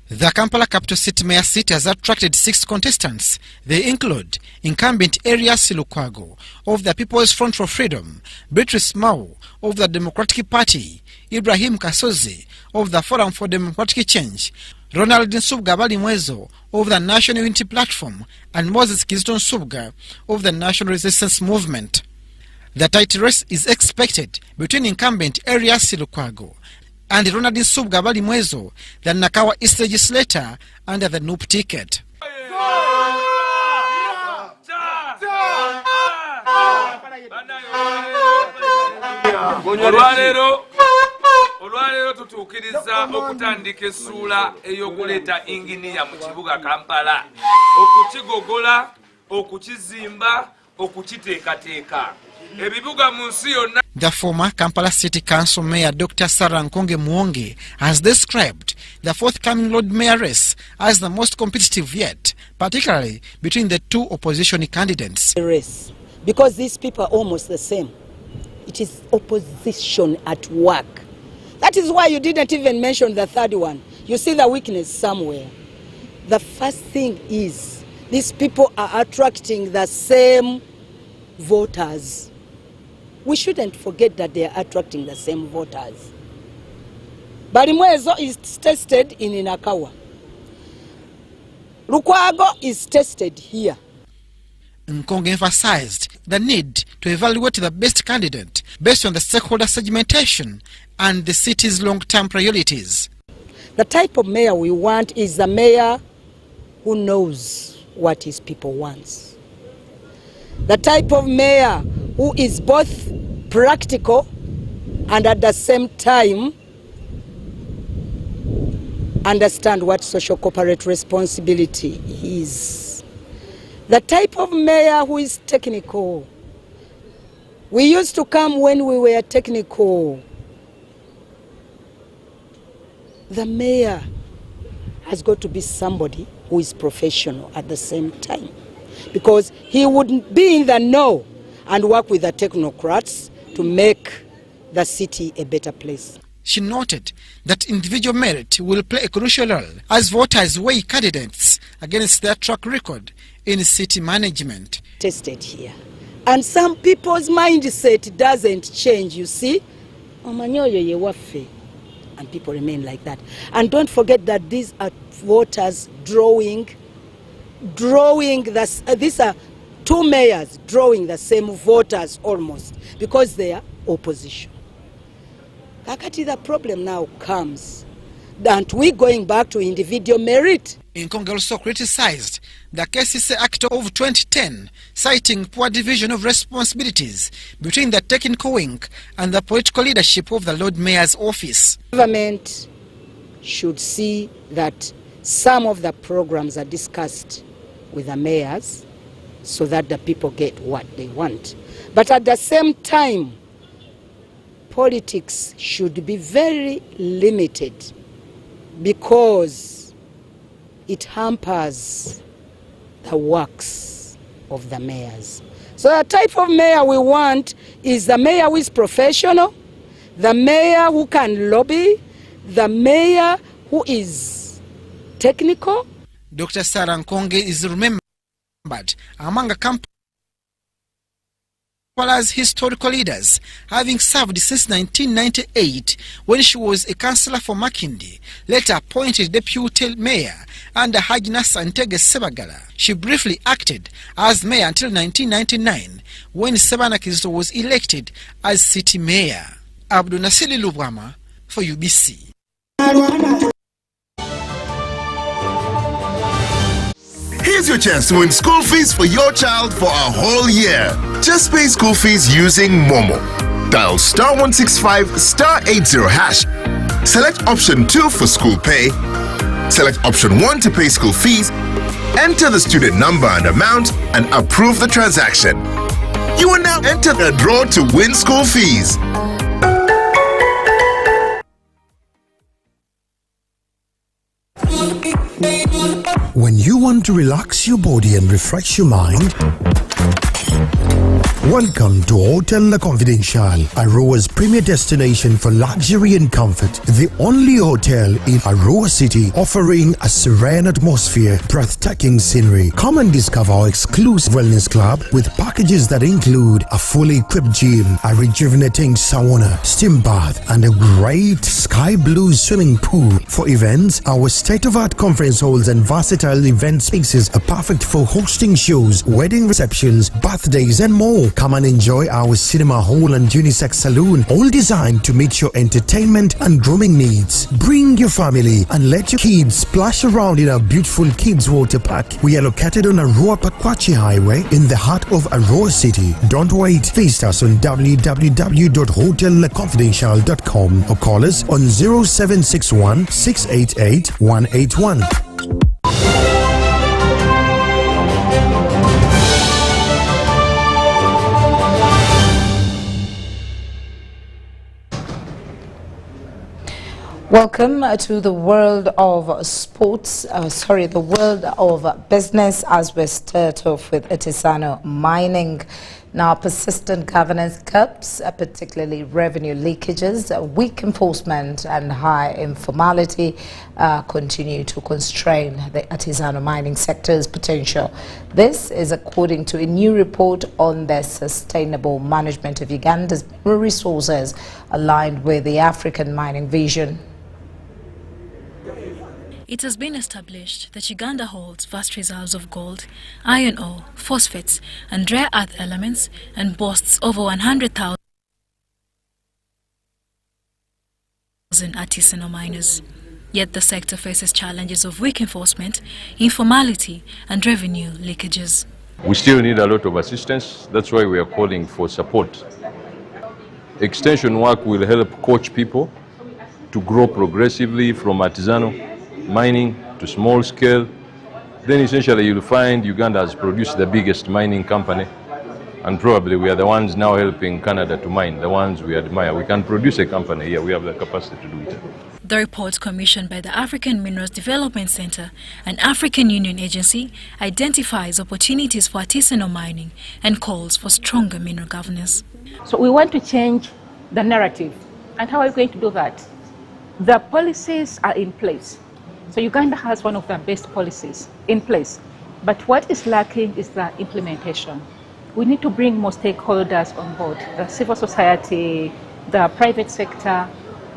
The Kampala capital city mayor seat has attracted 6 contestants. They include incumbent Erias Lukwago of the People's Front for Freedom, Beatrice Mao of the Democratic Party, Ibrahim Kasozi of the Forum for Democratic Change, Ronald Nsubga Balimwezo of the National Unity Platform, and Moses Kizito Nsubga of the National Resistance Movement. The tight race is expected between incumbent Erias Lukwago and Ronald Nsubga Balimwezo, the Nakawa East legislator, under the NUP ticket. Olwaleero tutuukiriza okutandika essuula ey'okuleeta inginiya mu kibuga Kampala, okukigogola, okukizimba, okukiteekateeka. Ebibuga mu nsi yonna. The former Kampala City Council Mayor Dr. Sarah Nkonge Mwonge has described the forthcoming Lord Mayor race as the most competitive yet, particularly between the 2 opposition candidates. Race, because these people are almost the same. It is opposition at work. That is why you didn't even mention the third one. you see the weakness somewhere. The first thing is these people are attracting the same voters. We shouldn't forget that they are attracting the same voters. Barimwezo is tested in Inakawa. Lukwago is tested here. Nkong emphasized the need to evaluate the best candidate based on the stakeholder segmentation and the city's long-term priorities. The type of mayor we want is a mayor who knows what his people want. The type of mayor who is both practical and at the same time understand what social corporate responsibility is. The type of mayor who is technical. We used to come when we were technical. The mayor has got to be somebody who is professional at the same time, because he wouldn't be in the know and work with the technocrats to make the city a better place. She noted that individual merit will play a crucial role as voters weigh candidates against their track record in city management. Tested here. And some people's mindset doesn't change, you see. And people remain like that. And don't forget that these are voters drawing these are two mayors drawing the same voters almost, because they are opposition. Kakati, the problem now comes, aren't we going back to individual merit? Nkong also criticized the KCC Act of 2010, citing poor division of responsibilities between the technical wing and the political leadership of the Lord Mayor's office. Government should see that some of the programs are discussed with the mayors so that the people get what they want. But at the same time, politics should be very limited, because it hampers the works of the mayors. So the type of mayor we want is the mayor who is professional, the mayor who can lobby, the mayor who is technical. Dr. Sarah Nkonge is remembered among Kampala's historical leaders, having served since 1998 when she was a councillor for Makindi, later appointed deputy mayor under Hajna Santege Sebagala. She briefly acted as mayor until 1999 when Sebana Kizito was elected as city mayor. Abdul Nasili Lubwama for UBC. Here's your chance to win school fees for your child for a whole year. Just pay school fees using Momo. Dial *165 *80#. Select option 2 for school pay. Select option 1 to pay school fees. Enter the student number and amount and approve the transaction. You will now enter the draw to win school fees. When you want to relax your body and refresh your mind, welcome to Hotel La Confidential, Aroa's premier destination for luxury and comfort. The only hotel in Aroa City offering a serene atmosphere, breathtaking scenery. Come and discover our exclusive wellness club with packages that include a fully equipped gym, a rejuvenating sauna, steam bath, and a great sky blue swimming pool. For events, our state-of-art conference halls and versatile event spaces are perfect for hosting shows, wedding receptions, birthdays, and more. Come and enjoy our cinema hall and unisex saloon, all designed to meet your entertainment and grooming needs. Bring your family and let your kids splash around in our beautiful kids water park. We are located on Aroa Pakwachi Highway in the heart of Aroa City. Don't wait. Visit us on www.hotelconfidential.com or call us on 0761 688 181. Welcome to the world of sports, the world of business, as we start off with Etisano Mining. Now, persistent governance gaps, particularly revenue leakages, weak enforcement and high informality continue to constrain the artisanal mining sector's potential. This is according to a new report on the sustainable management of Uganda's resources aligned with the African mining vision. It has been established that Uganda holds vast reserves of gold, iron ore, phosphates, and rare earth elements, and boasts over 100,000 artisanal miners. Yet the sector faces challenges of weak enforcement, informality, and revenue leakages. We still need a lot of assistance. That's why we are calling for support. Extension work will help coach people to grow progressively from artisanal mining to small scale. Then essentially you'll find Uganda has produced the biggest mining company, and probably we are the ones now helping Canada to mine, the ones we admire. We can produce a company here, we have the capacity to do it. The report commissioned by the African Minerals Development Center, an African Union agency, identifies opportunities for artisanal mining and calls for stronger mineral governance. So we want to change the narrative. And how are we going to do that? The policies are in place. So Uganda has one of the best policies in place. But what is lacking is the implementation. We need to bring more stakeholders on board, the civil society, the private sector,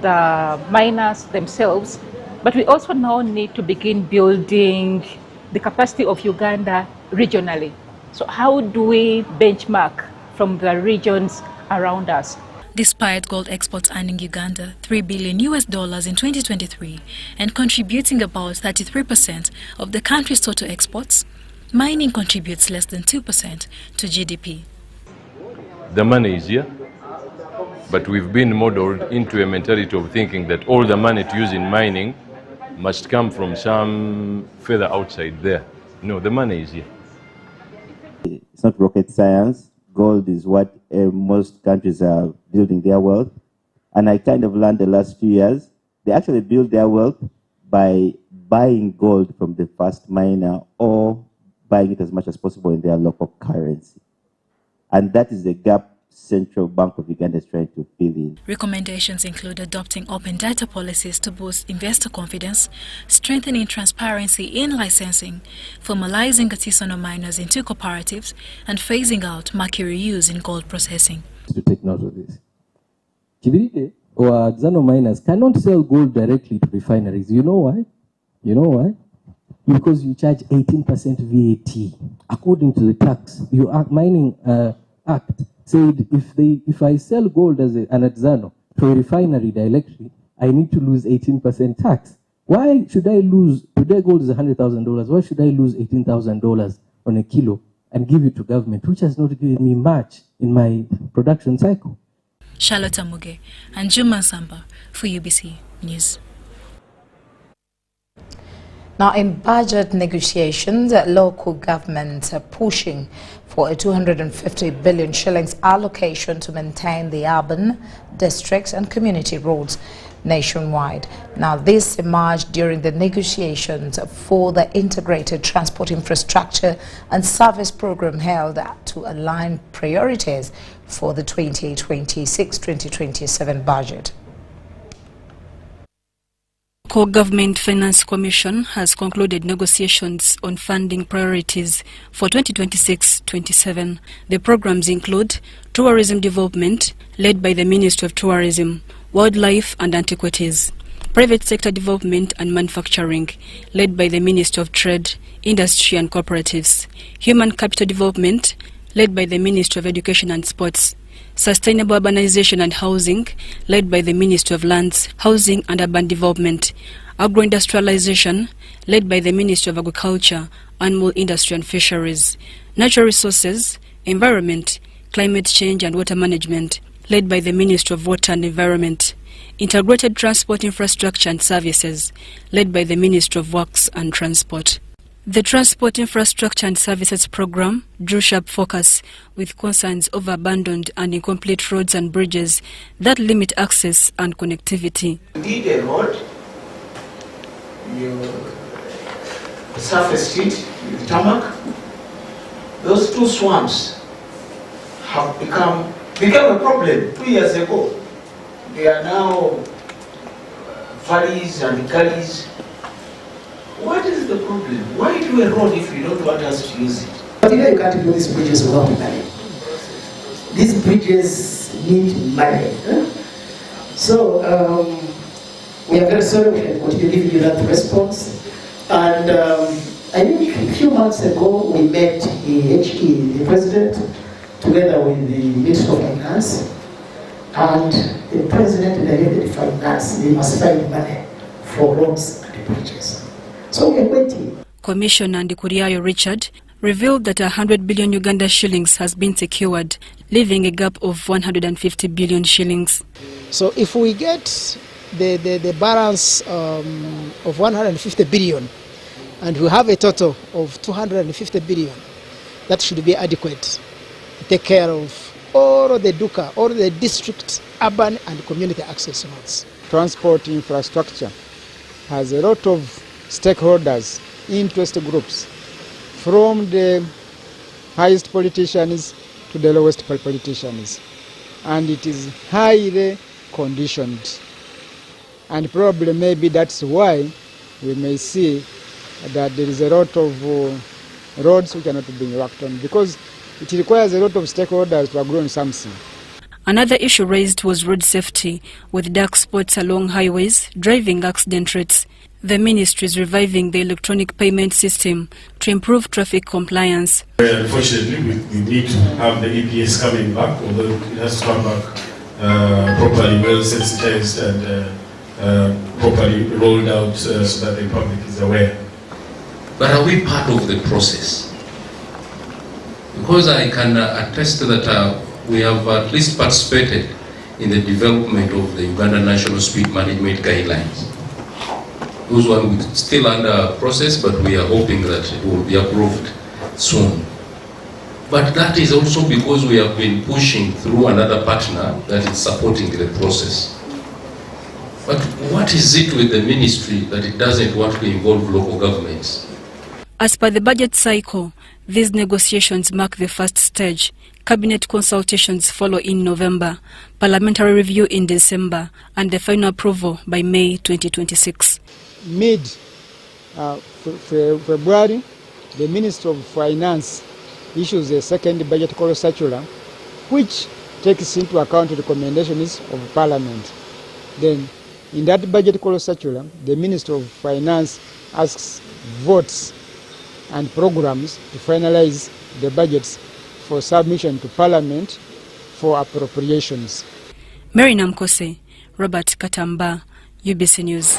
the miners themselves. But we also now need to begin building the capacity of Uganda regionally. So how do we benchmark from the regions around us? Despite gold exports earning Uganda $3 billion in 2023 and contributing about 33% of the country's total exports, mining contributes less than 2% to GDP. The money is here, but we've been modeled into a mentality of thinking that all the money to use in mining must come from some further outside there. No, the money is here. It's not rocket science. Gold is what most countries are building their wealth. And I kind of learned the last few years, they actually build their wealth by buying gold from the first miner or buying it as much as possible in their local currency. And that is the gap Central Bank of Uganda is trying to fill in. Recommendations include adopting open data policies to boost investor confidence, strengthening transparency in licensing, formalizing artisanal miners into cooperatives, and phasing out mercury use in gold processing. To take note of this. Kibiride or artisanal miners cannot sell gold directly to refineries. You know why? You know why? Because you charge 18% VAT. According to the tax, mining act said if I sell gold as an artisanal to a refinery directly, I need to lose 18% tax. Why should I lose? Today gold is $100,000. Why should I lose $18,000 on a kilo and give it to government, which has not given me much in my production cycle? Charlotte Amuge and Juma Samba for UBC News. Now, in budget negotiations, local governments are pushing for a 250 billion shillings allocation to maintain the urban districts and community roads nationwide. Now, this emerged during the negotiations for the Integrated Transport Infrastructure and Service Program held to align priorities for the 2026-2027 budget. Core Government Finance Commission has concluded negotiations on funding priorities for 2026-27. The programs include tourism development, led by the Ministry of Tourism, wildlife and antiquities; private sector development and manufacturing, led by the Ministry of Trade, Industry and Cooperatives; human capital development, led by the Ministry of Education and Sports; sustainable urbanization and housing, led by the Ministry of Lands, Housing and Urban Development; agro-industrialization, led by the Ministry of Agriculture, Animal Industry and Fisheries; natural resources, environment, climate change and water management, led by the Ministry of Water and Environment; integrated transport infrastructure and services, led by the Ministry of Works and Transport. The Transport Infrastructure and Services Program drew sharp focus with concerns over abandoned and incomplete roads and bridges that limit access and connectivity. Did a road, your surface street with tarmac, those two swamps have become a problem 2 years ago. They are now valleys and gullies. What is the problem? Why do a road if you don't want us to use it? But you know you can't build these bridges without money. These bridges need money. So we are very sorry we can continue giving you that response. And I think a few months ago we met the President together with the Minister of Finance, and the President directed Finance, they must find money for roads and bridges. So we are waiting. Commissioner Ndikuriayo Richard revealed that 100 billion Uganda shillings has been secured, leaving a gap of 150 billion shillings. So if we get the balance of 150 billion and we have a total of 250 billion, that should be adequate to take care of all the DUCA, all the district, urban and community access roads. Transport infrastructure has a lot of stakeholders, interest groups, from the highest politicians to the lowest politicians, and it is highly conditioned. And probably maybe that's why we may see that there is a lot of roads which are not being worked on, because it requires a lot of stakeholders to agree on something. Another issue raised was road safety, with dark spots along highways, driving accident rates. The ministry is reviving the electronic payment system to improve traffic compliance. Unfortunately, we need to have the EPS coming back, although it has to come back properly, well sensitized and properly rolled out so that the public is aware. But are we part of the process? Because I can attest that we have at least participated in the development of the Uganda National Speed Management Guidelines. Those ones are still under process, but we are hoping that it will be approved soon. But that is also because we have been pushing through another partner that is supporting the process. But what is it with the ministry that it doesn't want to involve local governments? As per the budget cycle, these negotiations mark the first stage. Cabinet consultations follow in November, parliamentary review in December, and the final approval by May 2026. Mid-February, the Minister of Finance issues a second budget call circular, which takes into account the recommendations of Parliament. Then, in that budget call circular, the Minister of Finance asks votes and programs to finalize the budgets for submission to Parliament for appropriations. Mary Namkose, Robert Katamba, UBC News.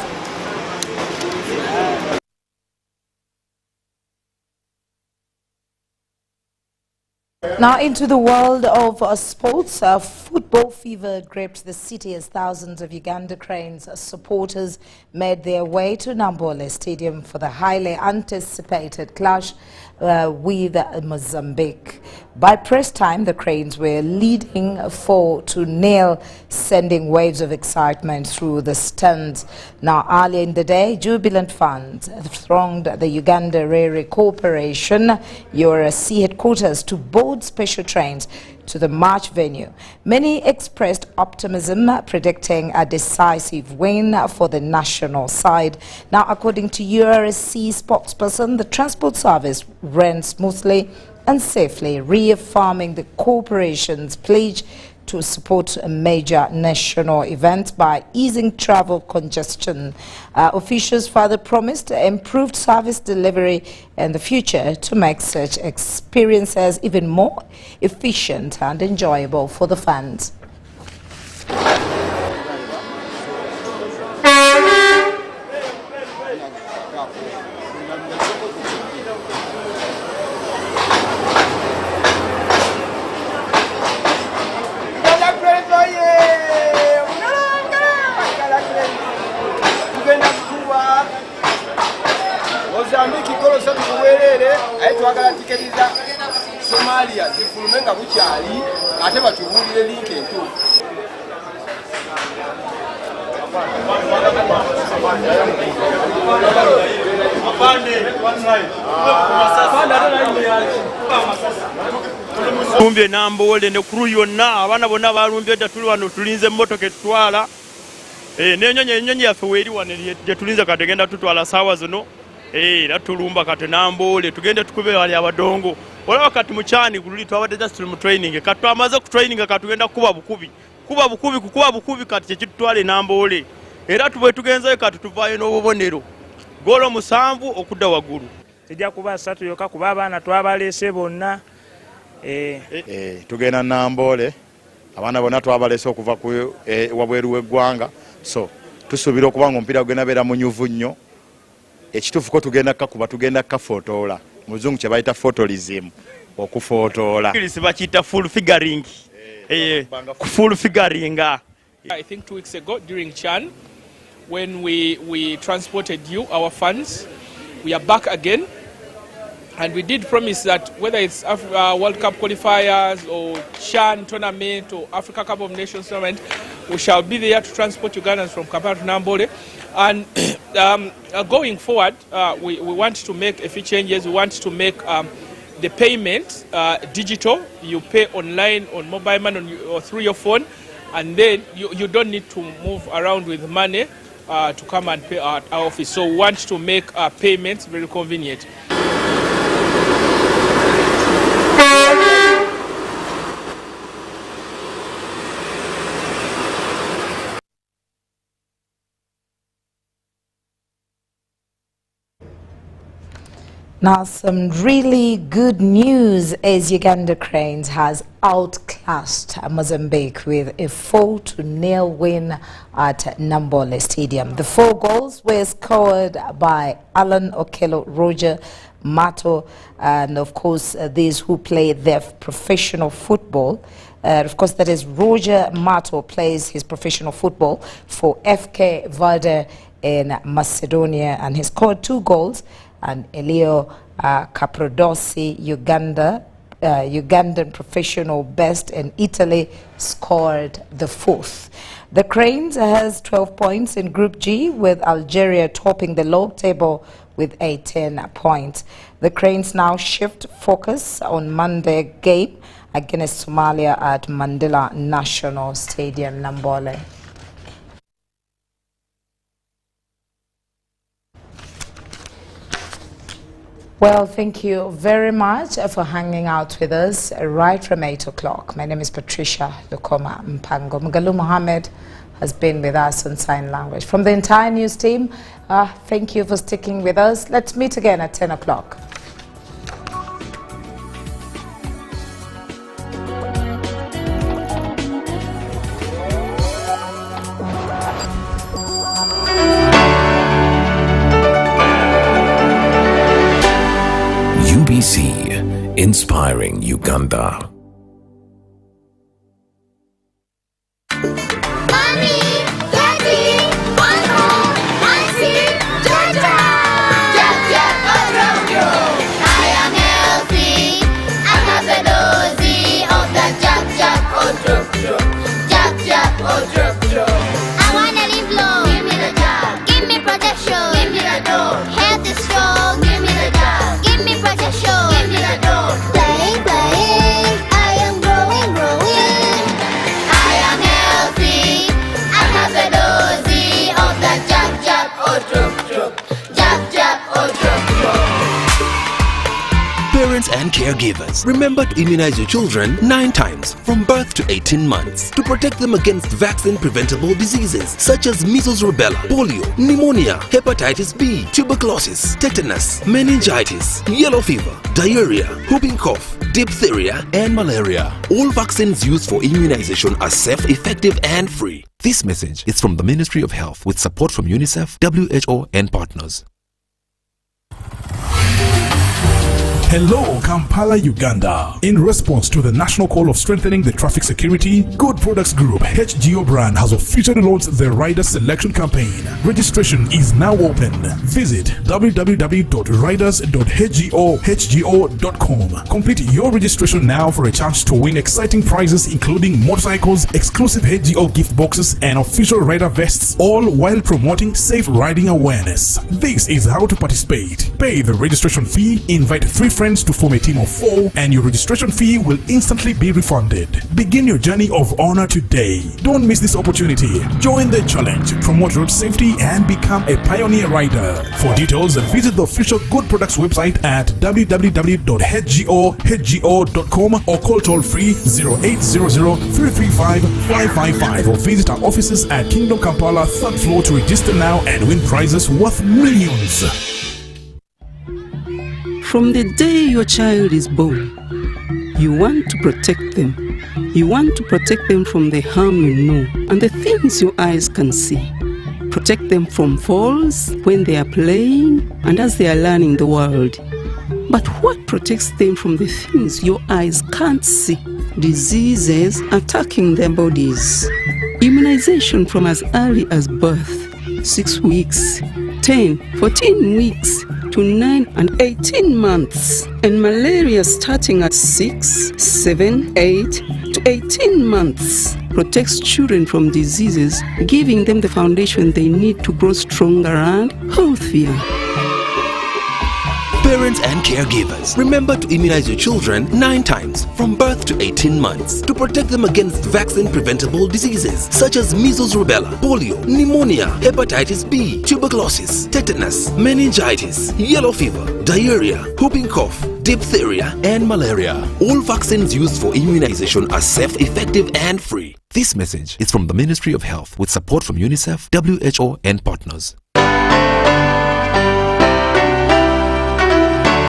Now into the world of sports, football fever gripped the city as thousands of Uganda Cranes supporters made their way to Namboole Stadium for the highly anticipated clash with Mozambique. By press time, the Cranes were leading 4-0, sending waves of excitement through the stands. Now, earlier in the day, jubilant fans thronged the Uganda Railway Corporation URC headquarters to board special trains to the match venue. Many expressed optimism, predicting a decisive win for the national side. Now, according to URC spokesperson, the transport service ran smoothly and safely, reaffirming the corporation's pledge to support a major national event by easing travel congestion. Officials further promised improved service delivery in the future to make such experiences even more efficient and enjoyable for the fans. Mozambique kolosa tukuwerere aye twagala tiketiza Somalia zifulume nga bukyali ate batubulire link entuufu. Afande, one line. tulumbye Namboole ne kuru yonna abaana bonna balumbye dda tuli wano tulinze emmotoka etutwala n'ennyonyi yaffe weeri wano gye tulinze kati tugenda tutwala saawa zino era tulumba kati Namboole tugende tukube wali abadongo olaba kati mukyani kululi twabadde just tuli mu training kati twamaze ku training kati tugenda kukuba bukubi kati kyekitutwala Namboole era tube tugenzeyo kati tuvaayo n'obubonero golo 7 okudda waggulu tujja kuba 3 yokka kuba abaana twabaleese bonna tugenda Namboole abaana bonna twabaleese okuva ku wabweru w'eggwanga so tusuubira okuba nga omupiira gugenda beera munyuvu nnyo ekituufu ko tugenda kakuba tugenda kafotoola muzungu kye bayita photolism okufotoola bakiyita full figuring full figuring. I think 2 weeks ago during Chan when we transported you our funds, we are back again. And we did promise that whether it's World Cup qualifiers or Chan tournament or Africa Cup of Nations tournament, we shall be there to transport Ugandans from Kampala to Namboole. And going forward, we want to make a few changes. We want to make the payment digital. You pay online on mobile money or through your phone, and then you don't need to move around with money to come and pay at our office. So we want to make payments very convenient. Now, some really good news as Uganda Cranes has outclassed Mozambique with a 4-0 win at Namboole Stadium. The 4 goals were scored by Alan Okello, Roger Mato, and of course these who play their professional football. Of course, that is Roger Mato plays his professional football for FK Vardar in Macedonia, and he scored 2 goals. And Elio Caprodossi, Ugandan professional best in Italy, scored the 4th. The Cranes has 12 points in Group G, with Algeria topping the log table with 18 points. The Cranes now shift focus on Monday game against Somalia at Mandela National Stadium, Namboole. Well, thank you very much for hanging out with us right from 8 o'clock. My name is Patricia Lukoma Mpango. Mugalu Mohammed has been with us on sign language. From the entire news team, thank you for sticking with us. Let's meet again at 10 o'clock. UBC, inspiring Uganda. Parents and caregivers, remember to immunize your children 9 times from birth to 18 months to protect them against vaccine-preventable diseases such as measles, rubella, polio, pneumonia, hepatitis B, tuberculosis, tetanus, meningitis, yellow fever, diarrhea, whooping cough, diphtheria, and malaria. All vaccines used for immunization are safe, effective, and free. This message is from the Ministry of Health with support from UNICEF, WHO, and partners. Hello, Kampala, Uganda. In response to the national call of strengthening the traffic security, Good Products Group HGO brand has officially launched the rider selection campaign. Registration is now open. Visit www.riders.hgo.com. Complete your registration now for a chance to win exciting prizes including motorcycles, exclusive HGO gift boxes, and official rider vests, all while promoting safe riding awareness. This is how to participate. Pay the registration fee, invite 3 friends friends to form a team of 4 and your registration fee will instantly be refunded. Begin your journey of honor today. Don't miss this opportunity. Join the challenge, promote road safety and become a pioneer rider. For details, visit the official Good Products website at www.hgo.com or call toll free 0800-335-555 or visit our offices at Kingdom Kampala 3rd floor to register now and win prizes worth millions. From the day your child is born, you want to protect them. You want to protect them from the harm you know and the things your eyes can see. Protect them from falls when they are playing and as they are learning the world. But what protects them from the things your eyes can't see? Diseases attacking their bodies. Immunization from as early as birth, 6 weeks, 10, 14 weeks, to 9 and 18 months, and malaria starting at 6, 7, 8 to 18 months protects children from diseases, giving them the foundation they need to grow stronger and healthier. Parents and caregivers, remember to immunize your children 9 times from birth to 18 months to protect them against vaccine-preventable diseases such as measles, rubella, polio, pneumonia, hepatitis B, tuberculosis, tetanus, meningitis, yellow fever, diarrhea, whooping cough, diphtheria, and malaria. All vaccines used for immunization are safe, effective, and free. This message is from the Ministry of Health with support from UNICEF, WHO, and partners.